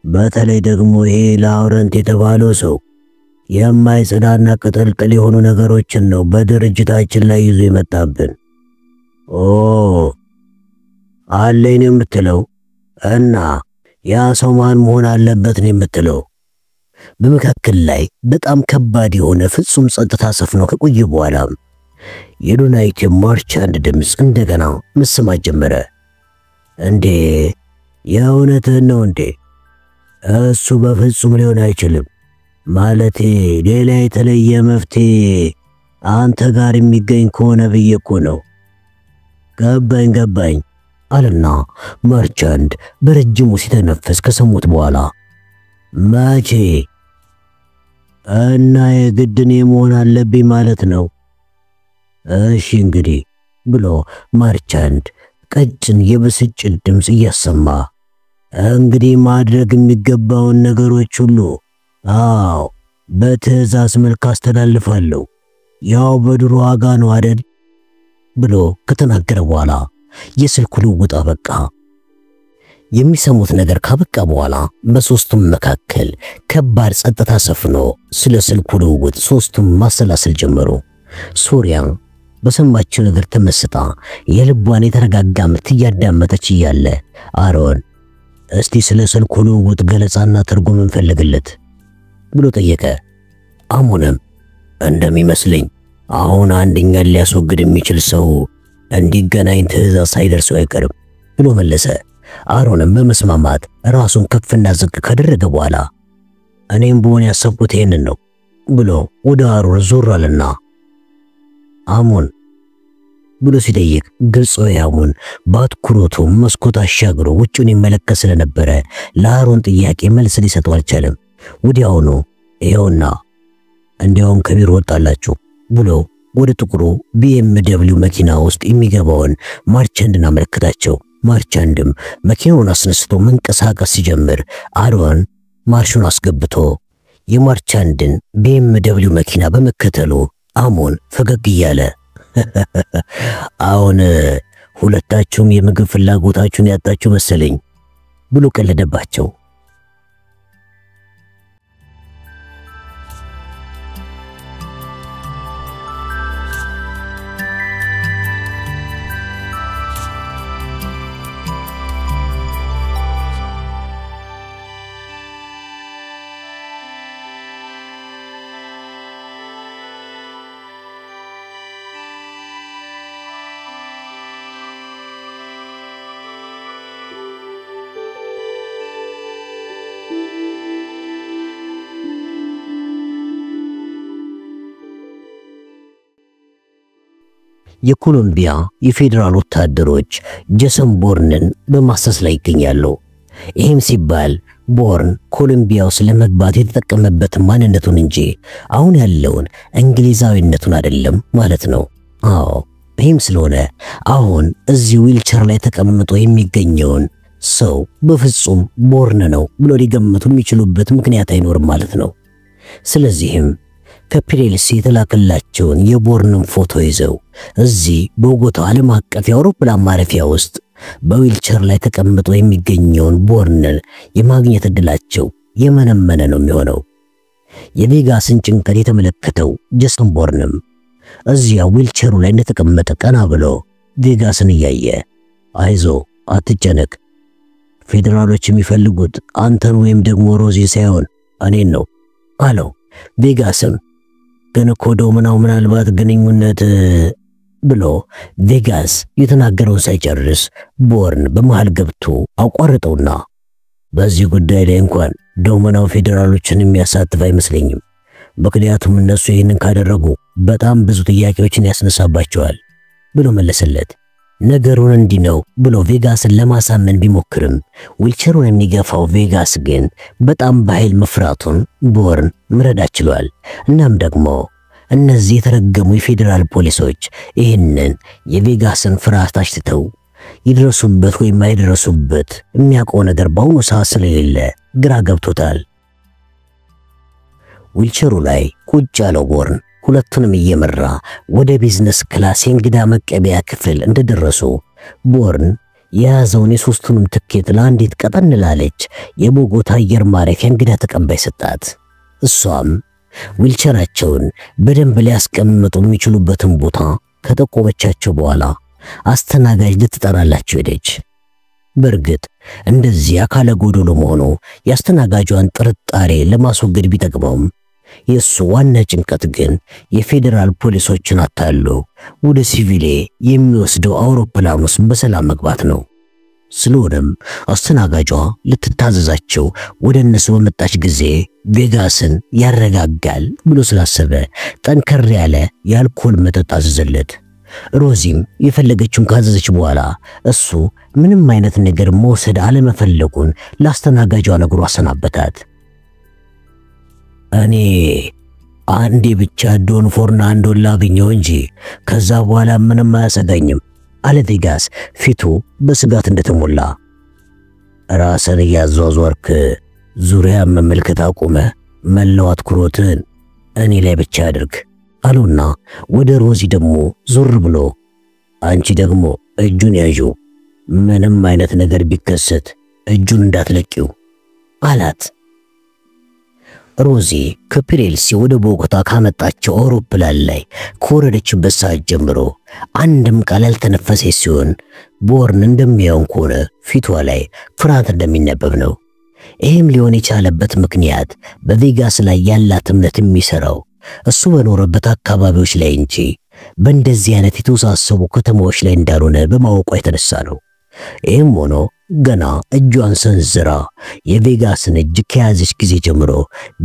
በተለይ ደግሞ ይሄ ላውረንት የተባለው ሰው የማይጸዳና ቅጥልጥል የሆኑ ነገሮችን ነው በድርጅታችን ላይ ይዞ የመጣብን። አለኝ የምትለው እና ያ ሰው ማን መሆን አለበት ነው የምትለው? በመካከል ላይ በጣም ከባድ የሆነ ፍጹም ጸጥታ ሰፍኖ ከቆየ በኋላ የዶናይት ማርቻንድ ድምፅ እንደገና መሰማት ጀመረ። እንዴ የእውነትህን ነው እንዴ? እሱ በፍጹም ሊሆን አይችልም። ማለቴ ሌላ የተለየ መፍትሄ አንተ ጋር የሚገኝ ከሆነ ብዬ እኮ ነው። ገባኝ አለና ማርቻንድ በረጅሙ ሲተነፈስ ከሰሙት በኋላ መቼ እና የግድን መሆን አለብኝ ማለት ነው? እሺ እንግዲህ ብሎ ማርቻንድ ቀጭን የብስጭት ድምፅ እያሰማ እንግዲህ ማድረግ የሚገባውን ነገሮች ሁሉ በትዕዛዝ መልክ አስተላልፋለሁ። ያው በድሮ ዋጋ ነው አይደል ብሎ ከተናገረ በኋላ የስልኩ ልውውጥ አበቃ። የሚሰሙት ነገር ካበቃ በኋላ በሶስቱም መካከል ከባድ ጸጥታ ሰፍኖ ስለ ስልኩ ልውውጥ ሶስቱም ማሰላሰል ጀመሩ። ሶሪያ በሰማችው ነገር ተመስጣ የልቧን የተረጋጋ ምት እያዳመጠች እያለ አሮን እስቲ ስለ ስልኩ ልውውጥ ገለጻና ትርጉም እንፈልግለት ብሎ ጠየቀ። አሞንም እንደሚመስለኝ አሁን አንደኛን ሊያስወግድ የሚችል ሰው እንዲገናኝ ትዕዛዝ ሳይደርሰው አይቀርም ብሎ መለሰ። አሮንም በመስማማት ራሱን ከፍና ዝቅ ካደረገ በኋላ እኔም በሆነ ያሰብኩት ይሄንን ነው ብሎ ወደ አሮን ዞር አለና አሞን ብሎ ሲጠይቅ ግልጽ ያሙን በአትኩሮቱ መስኮት አሻግሮ ውጭውን ይመለከት ስለነበረ ለአሮን ጥያቄ መልስ ሊሰጠው አልቻለም። ወዲያውኑ ይኸውና እንዲያውም ከቢሮ ወጣላችሁ ብሎ ወደ ጥቁሩ BMW መኪና ውስጥ የሚገባውን ማርቻንድን አመለከታቸው። ማርቻንድም መኪናውን አስነስቶ መንቀሳቀስ ሲጀምር አሮን ማርሹን አስገብቶ የማርቻንድን BMW መኪና በመከተሉ አሞን ፈገግ እያለ አሁን ሁለታችሁም የምግብ ፍላጎታችሁን ያጣችሁ መሰለኝ ብሎ ቀለደባቸው። የኮሎምቢያ የፌደራል ወታደሮች ጄሰን ቦርንን በማሰስ ላይ ይገኛሉ። ይህም ሲባል ቦርን ኮሎምቢያ ውስጥ ለመግባት የተጠቀመበት ማንነቱን እንጂ አሁን ያለውን እንግሊዛዊነቱን አይደለም ማለት ነው። ይህም ስለሆነ አሁን እዚህ ዊልቸር ላይ ተቀምጦ የሚገኘውን ሰው በፍጹም ቦርን ነው ብሎ ሊገምቱ የሚችሉበት ምክንያት አይኖርም ማለት ነው። ስለዚህም ከፒሬልሲ የተላከላቸውን የቦርንን ፎቶ ይዘው እዚህ ቦጎታ ዓለም አቀፍ የአውሮፕላን ማረፊያ ውስጥ በዊልቸር ላይ ተቀምጦ የሚገኘውን ቦርንን የማግኘት እድላቸው የመነመነ ነው የሚሆነው። የቬጋስን ጭንቀት የተመለከተው ጄሰን ቦርንም እዚያ ዊልቸሩ ላይ እንደተቀመጠ ቀና ብሎ ቬጋስን እያየ አይዞ አትጨነቅ፣ ፌደራሎች የሚፈልጉት አንተን ወይም ደግሞ ሮዚ ሳይሆን እኔን ነው አለው። ቬጋስም ግን እኮ ዶሚናው ምናልባት ግንኙነት ብሎ ቬጋስ የተናገረውን ሳይጨርስ ቦርን በመሃል ገብቶ አቋርጠውና በዚህ ጉዳይ ላይ እንኳን ዶሚናው ፌደራሎችን የሚያሳትፍ አይመስለኝም፣ ምክንያቱም እነሱ ይህንን ካደረጉ በጣም ብዙ ጥያቄዎችን ያስነሳባቸዋል ብሎ መለሰለት። ነገሩን እንዲህ ነው ብሎ ቬጋስን ለማሳመን ቢሞክርም ዊልቸሩን የሚገፋው ቬጋስ ግን በጣም በኃይል መፍራቱን ቦርን መረዳት ችሏል። እናም ደግሞ እነዚህ የተረገሙ የፌደራል ፖሊሶች ይህንን የቬጋስን ፍርሃት አሽትተው ይድረሱበት ወይም አይድረሱበት የሚያውቀው ነገር በአሁኑ ሰዓት ስለሌለ ግራ ገብቶታል። ዊልቸሩ ላይ ቁጭ ያለው ቦርን ሁለቱንም እየመራ ወደ ቢዝነስ ክላስ የእንግዳ መቀበያ ክፍል እንደደረሱ ቦርን የያዘውን የሶስቱንም ትኬት ለአንዲት ቀጠን ላለች የቦጎታ አየር ማረፊያ እንግዳ ተቀባይ ሰጣት። እሷም ዊልቸራቸውን በደንብ ሊያስቀምጡ የሚችሉበትን ቦታ ከጠቆመቻቸው በኋላ አስተናጋጅ ልትጠራላቸው ሄደች። በርግጥ እንደዚህ አካለ ጎዶሎ መሆኑ ያስተናጋጇን ጥርጣሬ ለማስወገድ ቢጠቅመውም የሱ ዋና ጭንቀት ግን የፌደራል ፖሊሶችን አታሎ ወደ ሲቪሌ የሚወስደው አውሮፕላን ውስጥ በሰላም መግባት ነው። ስለሆነም አስተናጋጇ ልትታዘዛቸው ወደ እነሱ በመጣች ጊዜ ቬጋስን ያረጋጋል ብሎ ስላሰበ ጠንከር ያለ የአልኮል መጠጥ አዘዘለት። ሮዚም የፈለገችውን ካዘዘች በኋላ እሱ ምንም አይነት ነገር መውሰድ አለመፈለጉን ላስተናጋጇ ነግሮ አሰናበታት። እኔ አንዴ ብቻ ዶን ፎርናንዶን ላገኘው እንጂ ከዛ በኋላ ምንም አያሰጋኝም አለ ቬጋስ ፊቱ በስጋት እንደተሞላ። ራስን ያዟዟርክ ዙሪያ መመልከት አቁመ መላው አትኩሮትን እኔ ላይ ብቻ አድርግ አሉና ወደ ሮዚ ደግሞ ዞር ብሎ አንቺ ደግሞ እጁን ያዢው፣ ምንም አይነት ነገር ቢከሰት እጁን እንዳትለቂው አላት። ሮዚ ከፒሬልሲ ወደ ቦጎታ ካመጣቸው አውሮፕላን ላይ ከወረደችበት ሰዓት ጀምሮ አንድም ቃል ያልተነፈሰች ሲሆን ቦርን እንደሚያውን ከሆነ ፊቷ ላይ ፍርሃት እንደሚነበብ ነው። ይህም ሊሆን የቻለበት ምክንያት በቬጋስ ላይ ያላት እምነት የሚሰራው እሱ በኖረበት አካባቢዎች ላይ እንጂ በእንደዚህ አይነት የተወሳሰቡ ከተማዎች ላይ እንዳልሆነ በማወቋ የተነሳ ነው። ይህም ሆኖ ገና እጇን ሰንዝራ የቬጋስን እጅ ከያዘች ጊዜ ጀምሮ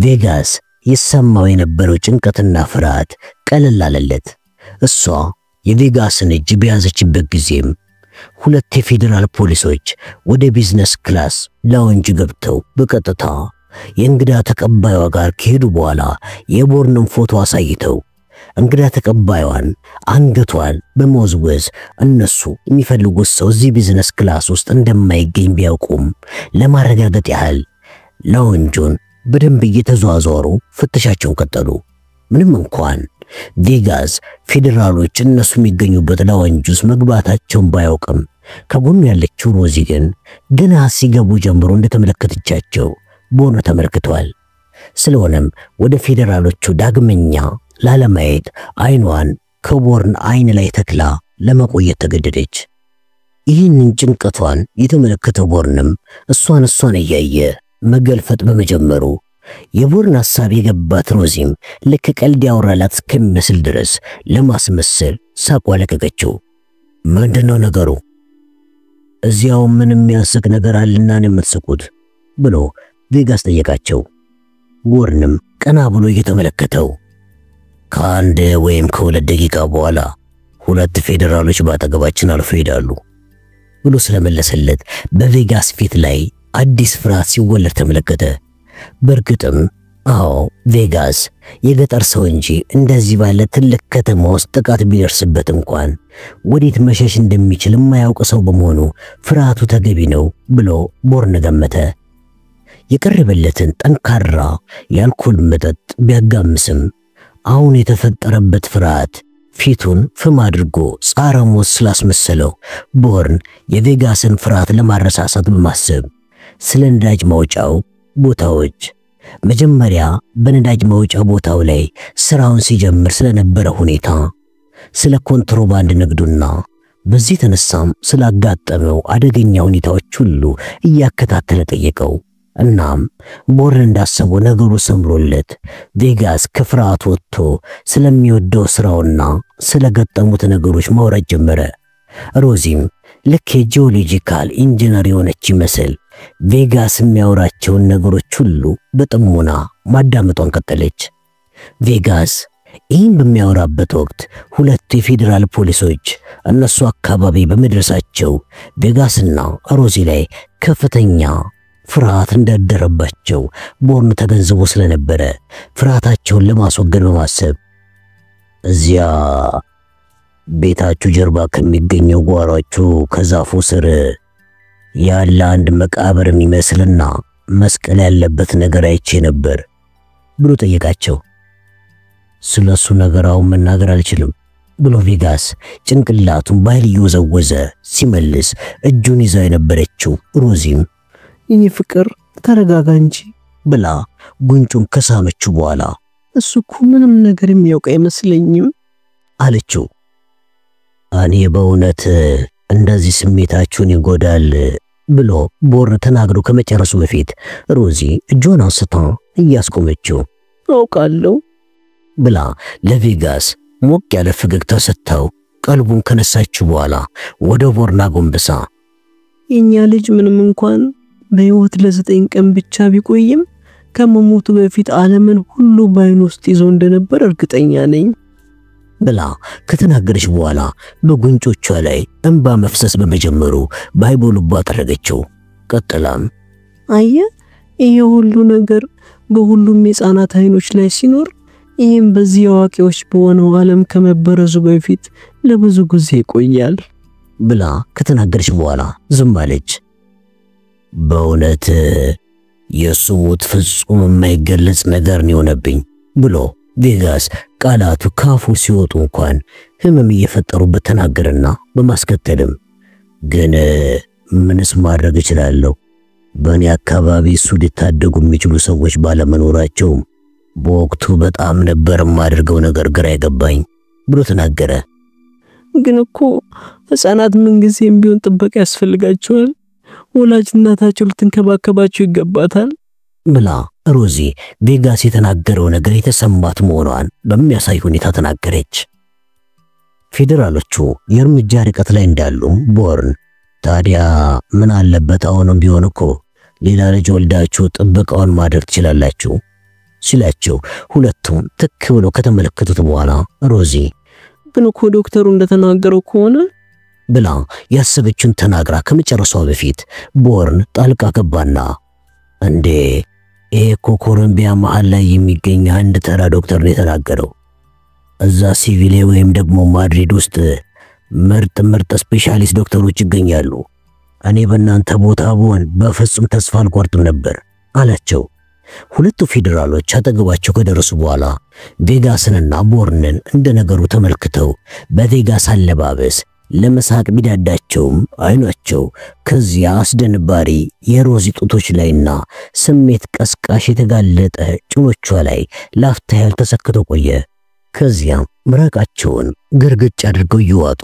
ቬጋስ ይሰማው የነበረው ጭንቀትና ፍርሃት ቀለል አለለት። እሷ የቬጋስን እጅ በያዘችበት ጊዜም ሁለት የፌደራል ፖሊሶች ወደ ቢዝነስ ክላስ ላውንጅ ገብተው በቀጥታ የእንግዳ ተቀባይዋ ጋር ከሄዱ በኋላ የቦርንን ፎቶ አሳይተው እንግዳ ተቀባይዋን አንገቷን በመወዝወዝ እነሱ የሚፈልጉት ሰው እዚህ ቢዝነስ ክላስ ውስጥ እንደማይገኝ ቢያውቁም ለማረጋገጥ ያህል ላውንጁን በደንብ እየተዟዟሩ ፍተሻቸውን ቀጠሉ። ምንም እንኳን ቬጋስ ፌደራሎች እነሱ የሚገኙበት ላውንጅ ውስጥ መግባታቸውን ባያውቅም ከጎኑ ያለችው ሮዚ ግን ገና ሲገቡ ጀምሮ እንደተመለከተቻቸው ቦርን ተመልክቷል። ስለሆነም ወደ ፌደራሎቹ ዳግመኛ ላለማየት አይኗን ከቦርን አይን ላይ ተክላ ለመቆየት ተገደደች። ይህንን ጭንቀቷን የተመለከተው ቦርንም እሷን እያየ መገልፈጥ በመጀመሩ የቦርን ሐሳብ የገባት ሮዚም ልክ ቀልድ ያወራላት እስከሚመስል ድረስ ለማስመሰል ሳቋ ለቀቀችው። ምንድነው ነገሩ? እዚያው ምንም የሚያስቅ ነገር አለና ነው የምትስቁት ብሎ ቬጋስ ጠየቃቸው። ቦርንም ቀና ብሎ እየተመለከተው ከአንድ ወይም ከሁለት ደቂቃ በኋላ ሁለት ፌደራሎች ባጠገባችን አልፈው ይሄዳሉ ብሎ ስለመለሰለት በቬጋስ ፊት ላይ አዲስ ፍርሃት ሲወለድ ተመለከተ። በርግጥም አዎ ቬጋስ የገጠር ሰው እንጂ እንደዚህ ባለ ትልቅ ከተማ ውስጥ ጥቃት ቢደርስበት እንኳን ወዴት መሸሽ እንደሚችል የማያውቅ ሰው በመሆኑ ፍርሃቱ ተገቢ ነው ብሎ ቦርን ገመተ። የቀረበለትን ጠንካራ የአልኮል መጠጥ ቢያጋምስም አሁን የተፈጠረበት ፍርሃት ፊቱን ፍም አድርጎ ጻረ ሞት ስላስመሰለው ቦርን የቬጋስን ፍርሃት ለማረሳሳት በማሰብ ስለ ነዳጅ ማውጫው ቦታዎች መጀመሪያ በነዳጅ ማውጫ ቦታው ላይ ስራውን ሲጀምር ስለነበረ ሁኔታ ስለ ኮንትሮባንድ ንግዱና በዚህ ተነሳም ስላጋጠመው አደገኛ ሁኔታዎች ሁሉ እያከታተለ ጠየቀው። እናም ቦርን እንዳሰበው ነገሩ ሰምሮለት ቬጋስ ከፍርሃቱ ወጥቶ ስለሚወደው ስራውና ስለገጠሙት ነገሮች ማውራት ጀመረ። ሮዚም ልክ የጂኦሎጂካል ኢንጂነር የሆነች ይመስል ቬጋስ የሚያወራቸውን ነገሮች ሁሉ በጥሞና ማዳመጧን ቀጠለች። ቬጋስ ይህን በሚያወራበት ወቅት ሁለት የፌደራል ፖሊሶች እነሱ አካባቢ በመድረሳቸው ቬጋስና ሮዚ ላይ ከፍተኛ ፍርሃት እንዳደረባቸው ቦርን ተገንዝቦ ስለነበረ ፍርሃታቸውን ለማስወገድ በማሰብ እዚያ ቤታችሁ ጀርባ ከሚገኘው ጓሯችሁ ከዛፉ ስር ያለ አንድ መቃብር የሚመስልና መስቀል ያለበት ነገር አይቼ ነበር ብሎ ጠየቃቸው። ስለሱ ነገራው መናገር አልችልም ብሎ ቬጋስ ጭንቅላቱን ባይል እየወዘወዘ ሲመልስ እጁን ይዛ የነበረችው ሮዚም የኔ ፍቅር ተረጋጋ እንጂ ብላ ጉንጩን ከሳመችው በኋላ እሱ እኮ ምንም ነገር የሚያውቅ አይመስለኝም አለችው። እኔ በእውነት እንደዚህ ስሜታችሁን ይጎዳል ብሎ ቦርን ተናግሮ ከመጨረሱ በፊት ሮዚ እጇን አንስታ እያስቆመችው አውቃለሁ ብላ ለቬጋስ ሞቅ ያለ ፈገግታ ሰጥታው ቀልቡን ከነሳችው በኋላ ወደ ቦርን አጎንብሳ የኛ ልጅ ምንም እንኳን በህይወት ለ9 ቀን ብቻ ቢቆይም ከመሞቱ በፊት ዓለምን ሁሉ ባይኑ ውስጥ ይዞ እንደነበር እርግጠኛ ነኝ ብላ ከተናገረች በኋላ በጉንጮቿ ላይ እንባ መፍሰስ በመጀመሩ ባይቦልባ ተረገችው። ቀጥላም አየ ይሄ ሁሉ ነገር በሁሉም የጻናት አይኖች ላይ ሲኖር ይሄም በዚህ አዋቂዎች በሆነው ዓለም ከመበረዙ በፊት ለብዙ ጊዜ ይቆያል ብላ ከተናገረች በኋላ ዝም አለች። በእውነት የሱሙት ፍጹም የማይገለጽ ነገር ነው የሆነብኝ ብሎ ቬጋስ ቃላቱ ካፉ ሲወጡ እንኳን ህመም እየፈጠሩበት ተናገረና በማስከተልም ግን ምንስ ማድረግ እችላለሁ? በእኔ አካባቢ እሱ ሊታደጉ የሚችሉ ሰዎች ባለመኖራቸው በወቅቱ በጣም ነበር የማደርገው ነገር ግራ ይገባኝ ብሎ ተናገረ። ግን እኮ ህፃናት ምን ጊዜም ቢሆን ጥበቃ ያስፈልጋቸዋል፣ ወላጅ እናታቸው ልትንከባከባቸው ይገባታል ብላ ሮዚ ቬጋስ የተናገረው ነገር የተሰማት መሆኗን በሚያሳይ ሁኔታ ተናገረች። ፌደራሎቹ የእርምጃ ርቀት ላይ እንዳሉ ቦርን ታዲያ ምን አለበት አሁንም ቢሆን እኮ ሌላ ልጅ ወልዳችሁ ጥበቃውን ማድረግ ትችላላችሁ ሲላቸው ሁለቱም ትክ ብለው ከተመለከቱት በኋላ ሮዚ ግን እኮ ዶክተሩ እንደተናገረው ከሆነ ብላ ያሰበችውን ተናግራ ከመጨረሷ በፊት ቦርን ጣልቃ ገባና እንዴ ኮሎምቢያ መሃል ላይ የሚገኝ አንድ ተራ ዶክተር ነው የተናገረው። እዛ ሲቪሌ ወይም ደግሞ ማድሪድ ውስጥ ምርጥ ስፔሻሊስት ዶክተሮች ይገኛሉ። እኔ በእናንተ ቦታ ብሆን በፍጹም ተስፋ አልቆርጥም ነበር አላቸው። ሁለቱ ፌደራሎች አጠገባቸው ከደረሱ በኋላ ቬጋስንና ቦርንን እንደነገሩ ተመልክተው በቬጋስ አለባበስ ለመሳቅ ቢዳዳቸውም አይናቸው ከዚያ አስደንባሪ የሮዚ ጡቶች ላይና ስሜት ቀስቃሽ የተጋለጠ ጭኖቿ ላይ ላፍታ ያህል ተሰክቶ ቆየ። ከዚያም ምራቃቸውን ግርግጭ አድርገው ይዋጡ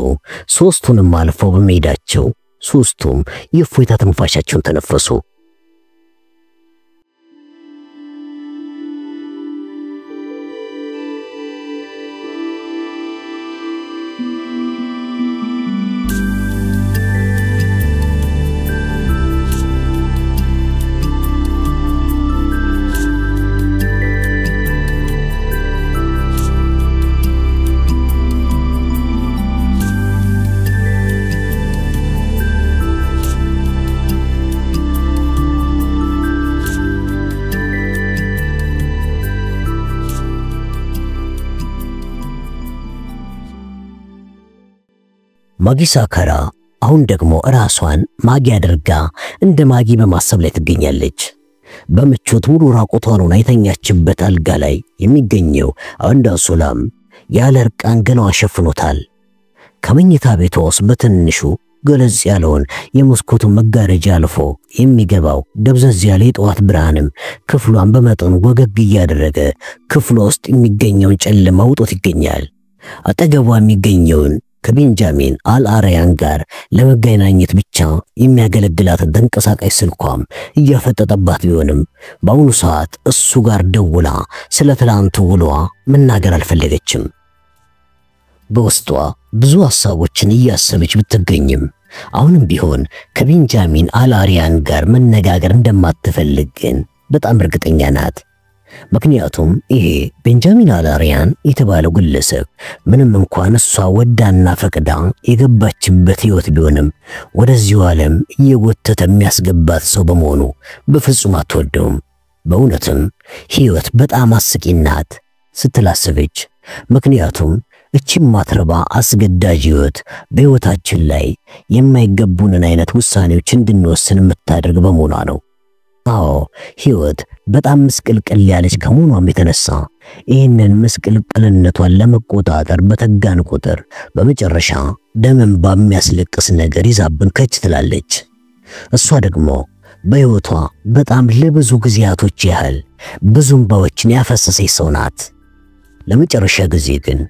ሶስቱንም አልፈው በመሄዳቸው ሶስቱም የእፎይታ ትንፋሻቸውን ተነፈሱ። ማጊ ሳካራ አሁን ደግሞ ራሷን ማጊ አድርጋ እንደ ማጊ በማሰብ ላይ ትገኛለች። በምቾት ሙሉ ራቆቷን ሆና የተኛችበት አልጋ ላይ የሚገኘው አንዳሶላም ያለ እርቃን ገላዋን ሸፍኖታል። ከመኝታ ቤቷ ውስጥ በትንሹ ገለጽ ያለውን የመስኮቱን መጋረጃ አልፎ የሚገባው ደብዘዝ ያለ የጠዋት ብርሃንም ክፍሏን በመጠኑ ወገግ እያደረገ ክፍሏ ውስጥ የሚገኘውን ጨለማ ውጦት ይገኛል። አጠገቧ የሚገኘውን ከቤንጃሚን አልአሪያን ጋር ለመገናኘት ብቻ የሚያገለግላት ተንቀሳቃሽ ስልኳም እያፈጠጠባት ቢሆንም በአሁኑ ሰዓት እሱ ጋር ደውላ ስለ ትላንቱ ውሏ መናገር አልፈለገችም። በውስጧ ብዙ ሐሳቦችን እያሰበች ብትገኝም አሁንም ቢሆን ከቤንጃሚን አልአሪያን ጋር መነጋገር እንደማትፈልግ ግን በጣም እርግጠኛ ናት። ምክንያቱም ይሄ ቤንጃሚን አልአሪያን የተባለው ግለሰብ ምንም እንኳን እሷ ወዳና ፈቅዳ የገባችበት ህይወት ቢሆንም ወደዚህ ዓለም እየጎተተ የሚያስገባት ሰው በመሆኑ በፍጹም አትወደውም። በእውነትም ህይወት በጣም አስቂኝ ናት ስትላስበች። ምክንያቱም እቺ ማትረባ አስገዳጅ ህይወት በህይወታችን ላይ የማይገቡንን አይነት ውሳኔዎች እንድንወስን የምታደርግ በመሆኗ ነው። አዎ ህይወት በጣም ምስቅልቅል ያለች ከመሆኗም የተነሳ ይህንን ምስቅልቅልነቷን ለመቆጣጠር በተጋን ቁጥር በመጨረሻ ደምን በሚያስለቅስ ነገር ይዛብን ከች ትላለች። እሷ ደግሞ በህይወቷ በጣም ለብዙ ጊዜያቶች ያህል ብዙ እንባዎችን ያፈሰሰች ሰው ናት። ለመጨረሻ ጊዜ ግን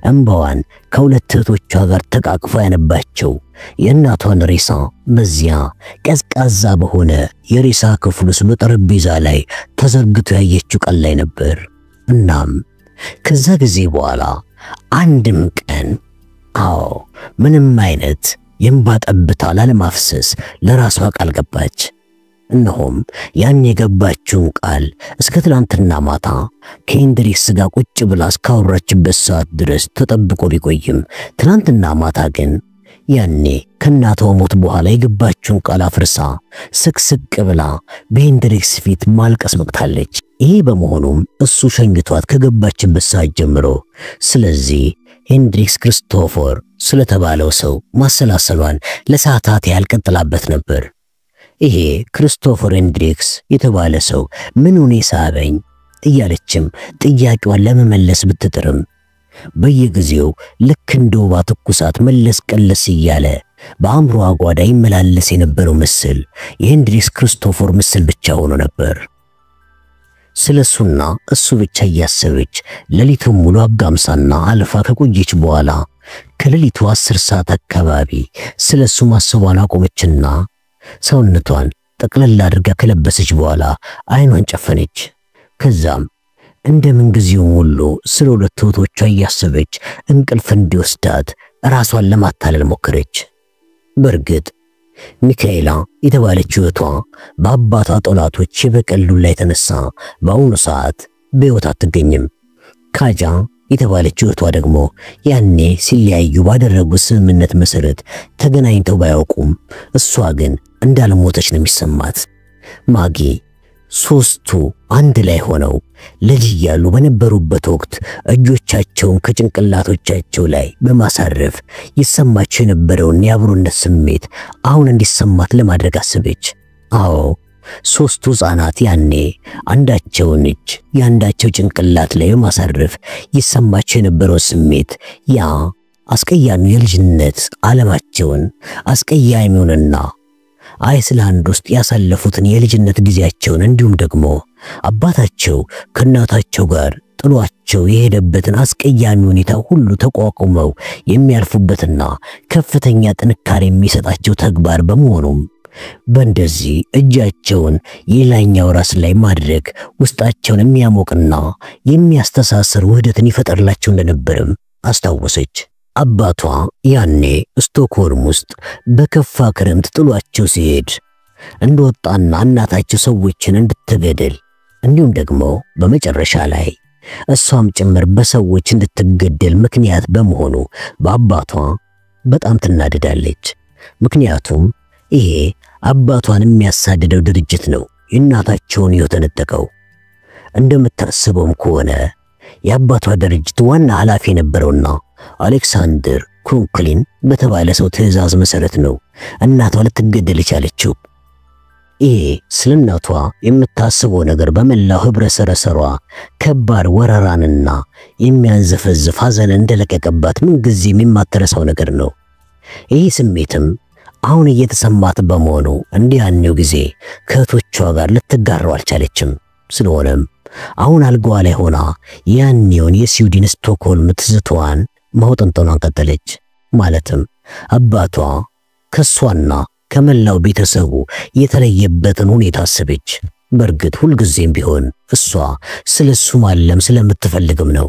እንባዋን ከሁለት እህቶቿ ጋር ተቃቅፋ ያነባቸው የእናቷን ሬሳ በዚያ ቀዝቃዛ በሆነ የሬሳ ክፍል ውስጥ በጠረጴዛ ላይ ተዘርግቶ ያየችው ቀን ላይ ነበር። እናም ከዛ ጊዜ በኋላ አንድም ቀን ምንም አይነት የእንባ ጠብታ ላለማፍሰስ ለራሷ ቃል ገባች። እነሆም ያን የገባችውን ቃል እስከ ትላንትና ማታ ከሄንድሪክስ ጋር ቁጭ ብላ እስካወራችበት ሰዓት ድረስ ተጠብቆ ቢቆይም ትላንትና ማታ ግን ያኔ ከእናቷ ሞት በኋላ የገባችውን ቃል አፍርሳ ስቅስቅ ብላ በሄንድሪክስ ፊት ማልቀስ በቅታለች። ይሄ በመሆኑም እሱ ሸኝቷት ከገባችበት ሰዓት ጀምሮ ስለዚህ ሄንድሪክስ ክርስቶፈር ስለተባለው ሰው ማሰላሰሏን ለሰዓታት ያልቀጥላበት ነበር። ይሄ ክርስቶፈር ሄንድሪክስ የተባለ ሰው ምኑን ሳበኝ እያለችም ጥያቄዋን ለመመለስ ብትጥርም በየጊዜው ልክ እንደ ወባ ትኩሳት መለስ ቀለስ እያለ በአእምሮዋ ጓዳ ይመላለስ የነበረው ምስል የሄንድሪክስ ክርስቶፈር ምስል ብቻ ሆኖ ነበር። ስለሱና እሱ ብቻ እያሰበች ሌሊቱን ሙሉ አጋምሳና አልፋ ከቆየች በኋላ ከሌሊቱ 10 ሰዓት አካባቢ ስለሱ ማሰቧን አቆመችና ሰውነቷን ጠቅለል አድርጋ ከለበሰች በኋላ አይኗን ጨፈነች። ከዛም እንደምን ጊዜው ሁሉ ስለ ሁለት እህቶቿ እያሰበች እንቅልፍ እንዲወስዳት ራሷን ለማታለል ሞከረች። በእርግጥ ሚካኤላ የተባለችው እህቷ በአባቷ ጠላቶች የበቀል ዱላ የተነሳ በአሁኑ ሰዓት በሕይወት አትገኝም። ካጃ የተባለችው እህቷ ደግሞ ያኔ ሲለያዩ ባደረጉት ስምምነት መሰረት ተገናኝተው ባያውቁም እሷ ግን እንዳልሞተች ነው የሚሰማት። ማጊ ሶስቱ አንድ ላይ ሆነው ልጅ እያሉ በነበሩበት ወቅት እጆቻቸውን ከጭንቅላቶቻቸው ላይ በማሳረፍ ይሰማቸው የነበረውን የአብሮነት ስሜት አሁን እንዲሰማት ለማድረግ አሰበች። ሶስቱ ሕፃናት ያኔ አንዳቸውን እጅ ያንዳቸው ጭንቅላት ላይ በማሳረፍ ይሰማቸው የነበረው ስሜት ያ አስቀያሚ የልጅነት ዓለማቸውን አስቀያሚውንና አይስላንድ ውስጥ ያሳለፉትን የልጅነት ጊዜያቸውን እንዲሁም ደግሞ አባታቸው ከእናታቸው ጋር ጥሏቸው የሄደበትን አስቀያሚ ሁኔታ ሁሉ ተቋቁመው የሚያልፉበትና ከፍተኛ ጥንካሬ የሚሰጣቸው ተግባር በመሆኑም በእንደዚህ እጃቸውን የላይኛው ራስ ላይ ማድረግ ውስጣቸውን የሚያሞቅና የሚያስተሳስር ውህደትን ይፈጠርላቸው እንደነበርም አስታወሰች። አባቷ ያኔ ስቶክሆልም ውስጥ በከፋ ክረምት ጥሏቸው ሲሄድ እንደወጣና እናታቸው ሰዎችን እንድትገድል እንዲሁም ደግሞ በመጨረሻ ላይ እሷም ጭምር በሰዎች እንድትገደል ምክንያት በመሆኑ በአባቷ በጣም ትናደዳለች። ምክንያቱም ይሄ አባቷን የሚያሳድደው ድርጅት ነው እናታቸውን የተነጠቀው። እንደምታስበውም ከሆነ የአባቷ ድርጅት ዋና ኃላፊ የነበረውና አሌክሳንደር ክሩንክሊን በተባለ ሰው ትዕዛዝ መሰረት ነው እናቷ ልትገደል የቻለችው። ይሄ ስለ እናቷ የምታስበው ነገር በመላው ህብረሰረሰሯ ከባድ ወረራንና የሚያንዘፈዝፍ ሐዘን እንደለቀቀባት ምንጊዜም የማትረሳው ነገር ነው። ይሄ ስሜትም አሁን እየተሰማት በመሆኑ እንዲያኔው ጊዜ ከእህቶቿ ጋር ልትጋራው አልቻለችም። ስለሆነም አሁን አልጋዋ ላይ ሆና ያኔውን የስዊድን ስቶክሆልም ትዝታዋን ማውጠንጠኗን ቀጠለች። ማለትም አባቷ ከሷና ከመላው ቤተሰቡ የተለየበትን ሁኔታ አሰበች። በእርግጥ ሁልጊዜም ቢሆን እሷ ስለሱ ማለም ስለምትፈልግም ነው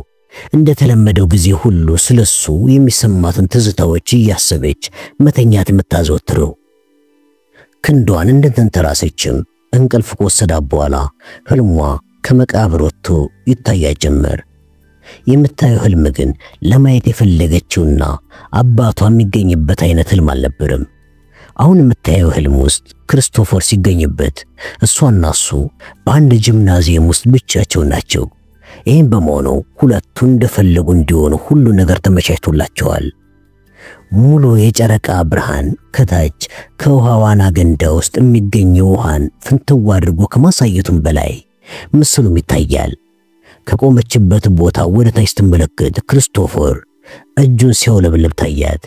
እንደተለመደው ጊዜ ሁሉ ስለሱ የሚሰማትን ትዝታዎች እያሰበች መተኛት የምታዘወትረው። ክንዷን እንደተንተራሰችም እንቅልፍ ከወሰዳት በኋላ ህልሟ ከመቃብር ወጥቶ ይታያት ጀመር። የምታየው ህልም ግን ለማየት የፈለገችውና አባቷ የሚገኝበት አይነት ህልም አልነበረም። አሁን የምታየው ህልም ውስጥ ክርስቶፈር ሲገኝበት እሷና እሱ በአንድ ጂምናዚየም ውስጥ ብቻቸውን ናቸው። ይህም በመሆኑ ሁለቱ እንደፈለጉ እንዲሆኑ ሁሉ ነገር ተመቻችቶላቸዋል። ሙሉ የጨረቃ ብርሃን ከታች ከውሃ ዋና ገንዳ ውስጥ የሚገኘው ውሃን ፍንትው አድርጎ ከማሳየቱም በላይ ምስሉም ይታያል። ከቆመችበት ቦታ ወደ ታች ስትመለከት ክርስቶፈር እጁን ሲያውለበልብ ታያት።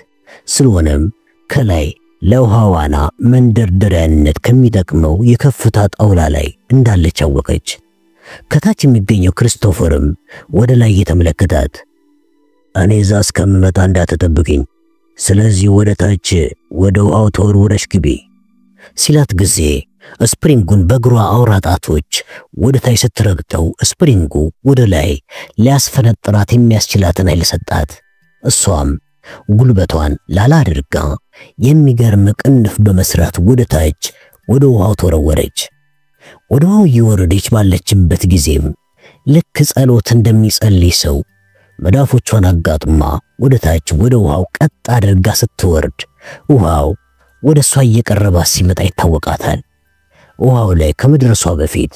ስለሆነም ከላይ ለውሃ ዋና መንደርደሪያነት ከሚጠቅመው የከፍታ ጣውላ ላይ እንዳለች አወቀች። ከታች የሚገኘው ክርስቶፈርም ወደ ላይ እየተመለከታት እኔ እዛ እስከምመጣ እንዳትጠብቅኝ፣ ስለዚህ ወደ ታች ወደ ውሃው ተወርውረሽ ግቢ ሲላት ጊዜ ስፕሪንጉን በእግሯ አውራ ጣቶች ወደ ታች ስትረግጠው ስፕሪንጉ ወደ ላይ ሊያስፈነጥራት የሚያስችላትን ኃይል ሰጣት። እሷም ጉልበቷን ላላ አድርጋ የሚገርም ቅንፍ በመስራት ወደ ታች ወደ ውሃው ተወረወረች። ወደ ውሃው እየወረደች ባለችበት ጊዜም ልክ ጸሎት እንደሚጸልይ ሰው መዳፎቿን አጋጥማ ወደ ታች ወደ ውሃው ቀጥ አድርጋ ስትወርድ ውሃው ወደ እሷ እየቀረባ ሲመጣ ይታወቃታል። ውሃው ላይ ከመድረሷ በፊት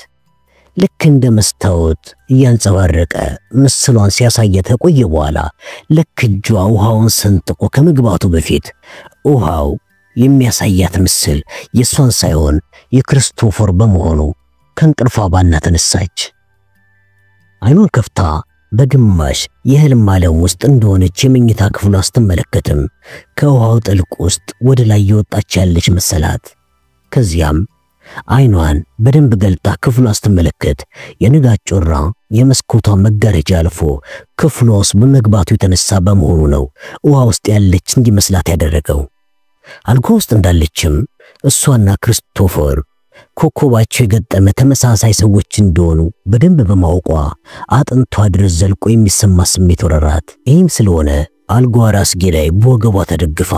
ልክ እንደ መስታወት እያንጸባረቀ ምስሏን ሲያሳየት ከቆየ በኋላ ልክ እጇ ውሃውን ሰንጥቆ ከመግባቱ በፊት ውሃው የሚያሳያት ምስል የሷን ሳይሆን የክርስቶፈር በመሆኑ ከእንቅልፏ ባና ተነሳች። አይኗን ከፍታ በግማሽ የህልም ዓለም ውስጥ እንደሆነች የመኝታ ክፍሏ ስትመለከትም ከውሃው ጥልቅ ውስጥ ወደ ላይ የወጣች ያለች መሰላት። ከዚያም አይኗን በደንብ ገልጣ ክፍሏ ስትመለከት የንጋት ጮራ የመስኮቷ መጋረጃ አልፎ ክፍሏ ውስጥ በመግባቱ የተነሳ በመሆኑ ነው ውሃ ውስጥ ያለች እንዲመስላት ያደረገው። አልጋ ውስጥ እንዳለችም እሷና ክርስቶፈር ኮከባቸው የገጠመ ተመሳሳይ ሰዎች እንደሆኑ በደንብ በማወቋ አጥንቷ ድረስ ዘልቆ የሚሰማ ስሜት ወረራት። ይህም ስለሆነ አልጋዋ ራስጌ ላይ በወገቧ ተደግፋ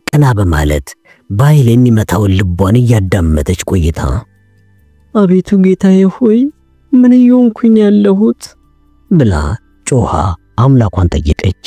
ቀና በማለት በኃይል የሚመታውን ልቧን እያዳመጠች ቆይታ
አቤቱ ጌታዬ ሆይ ምን እየሆንኩኝ ያለሁት
ብላ ጮኻ አምላኳን ጠየቀች።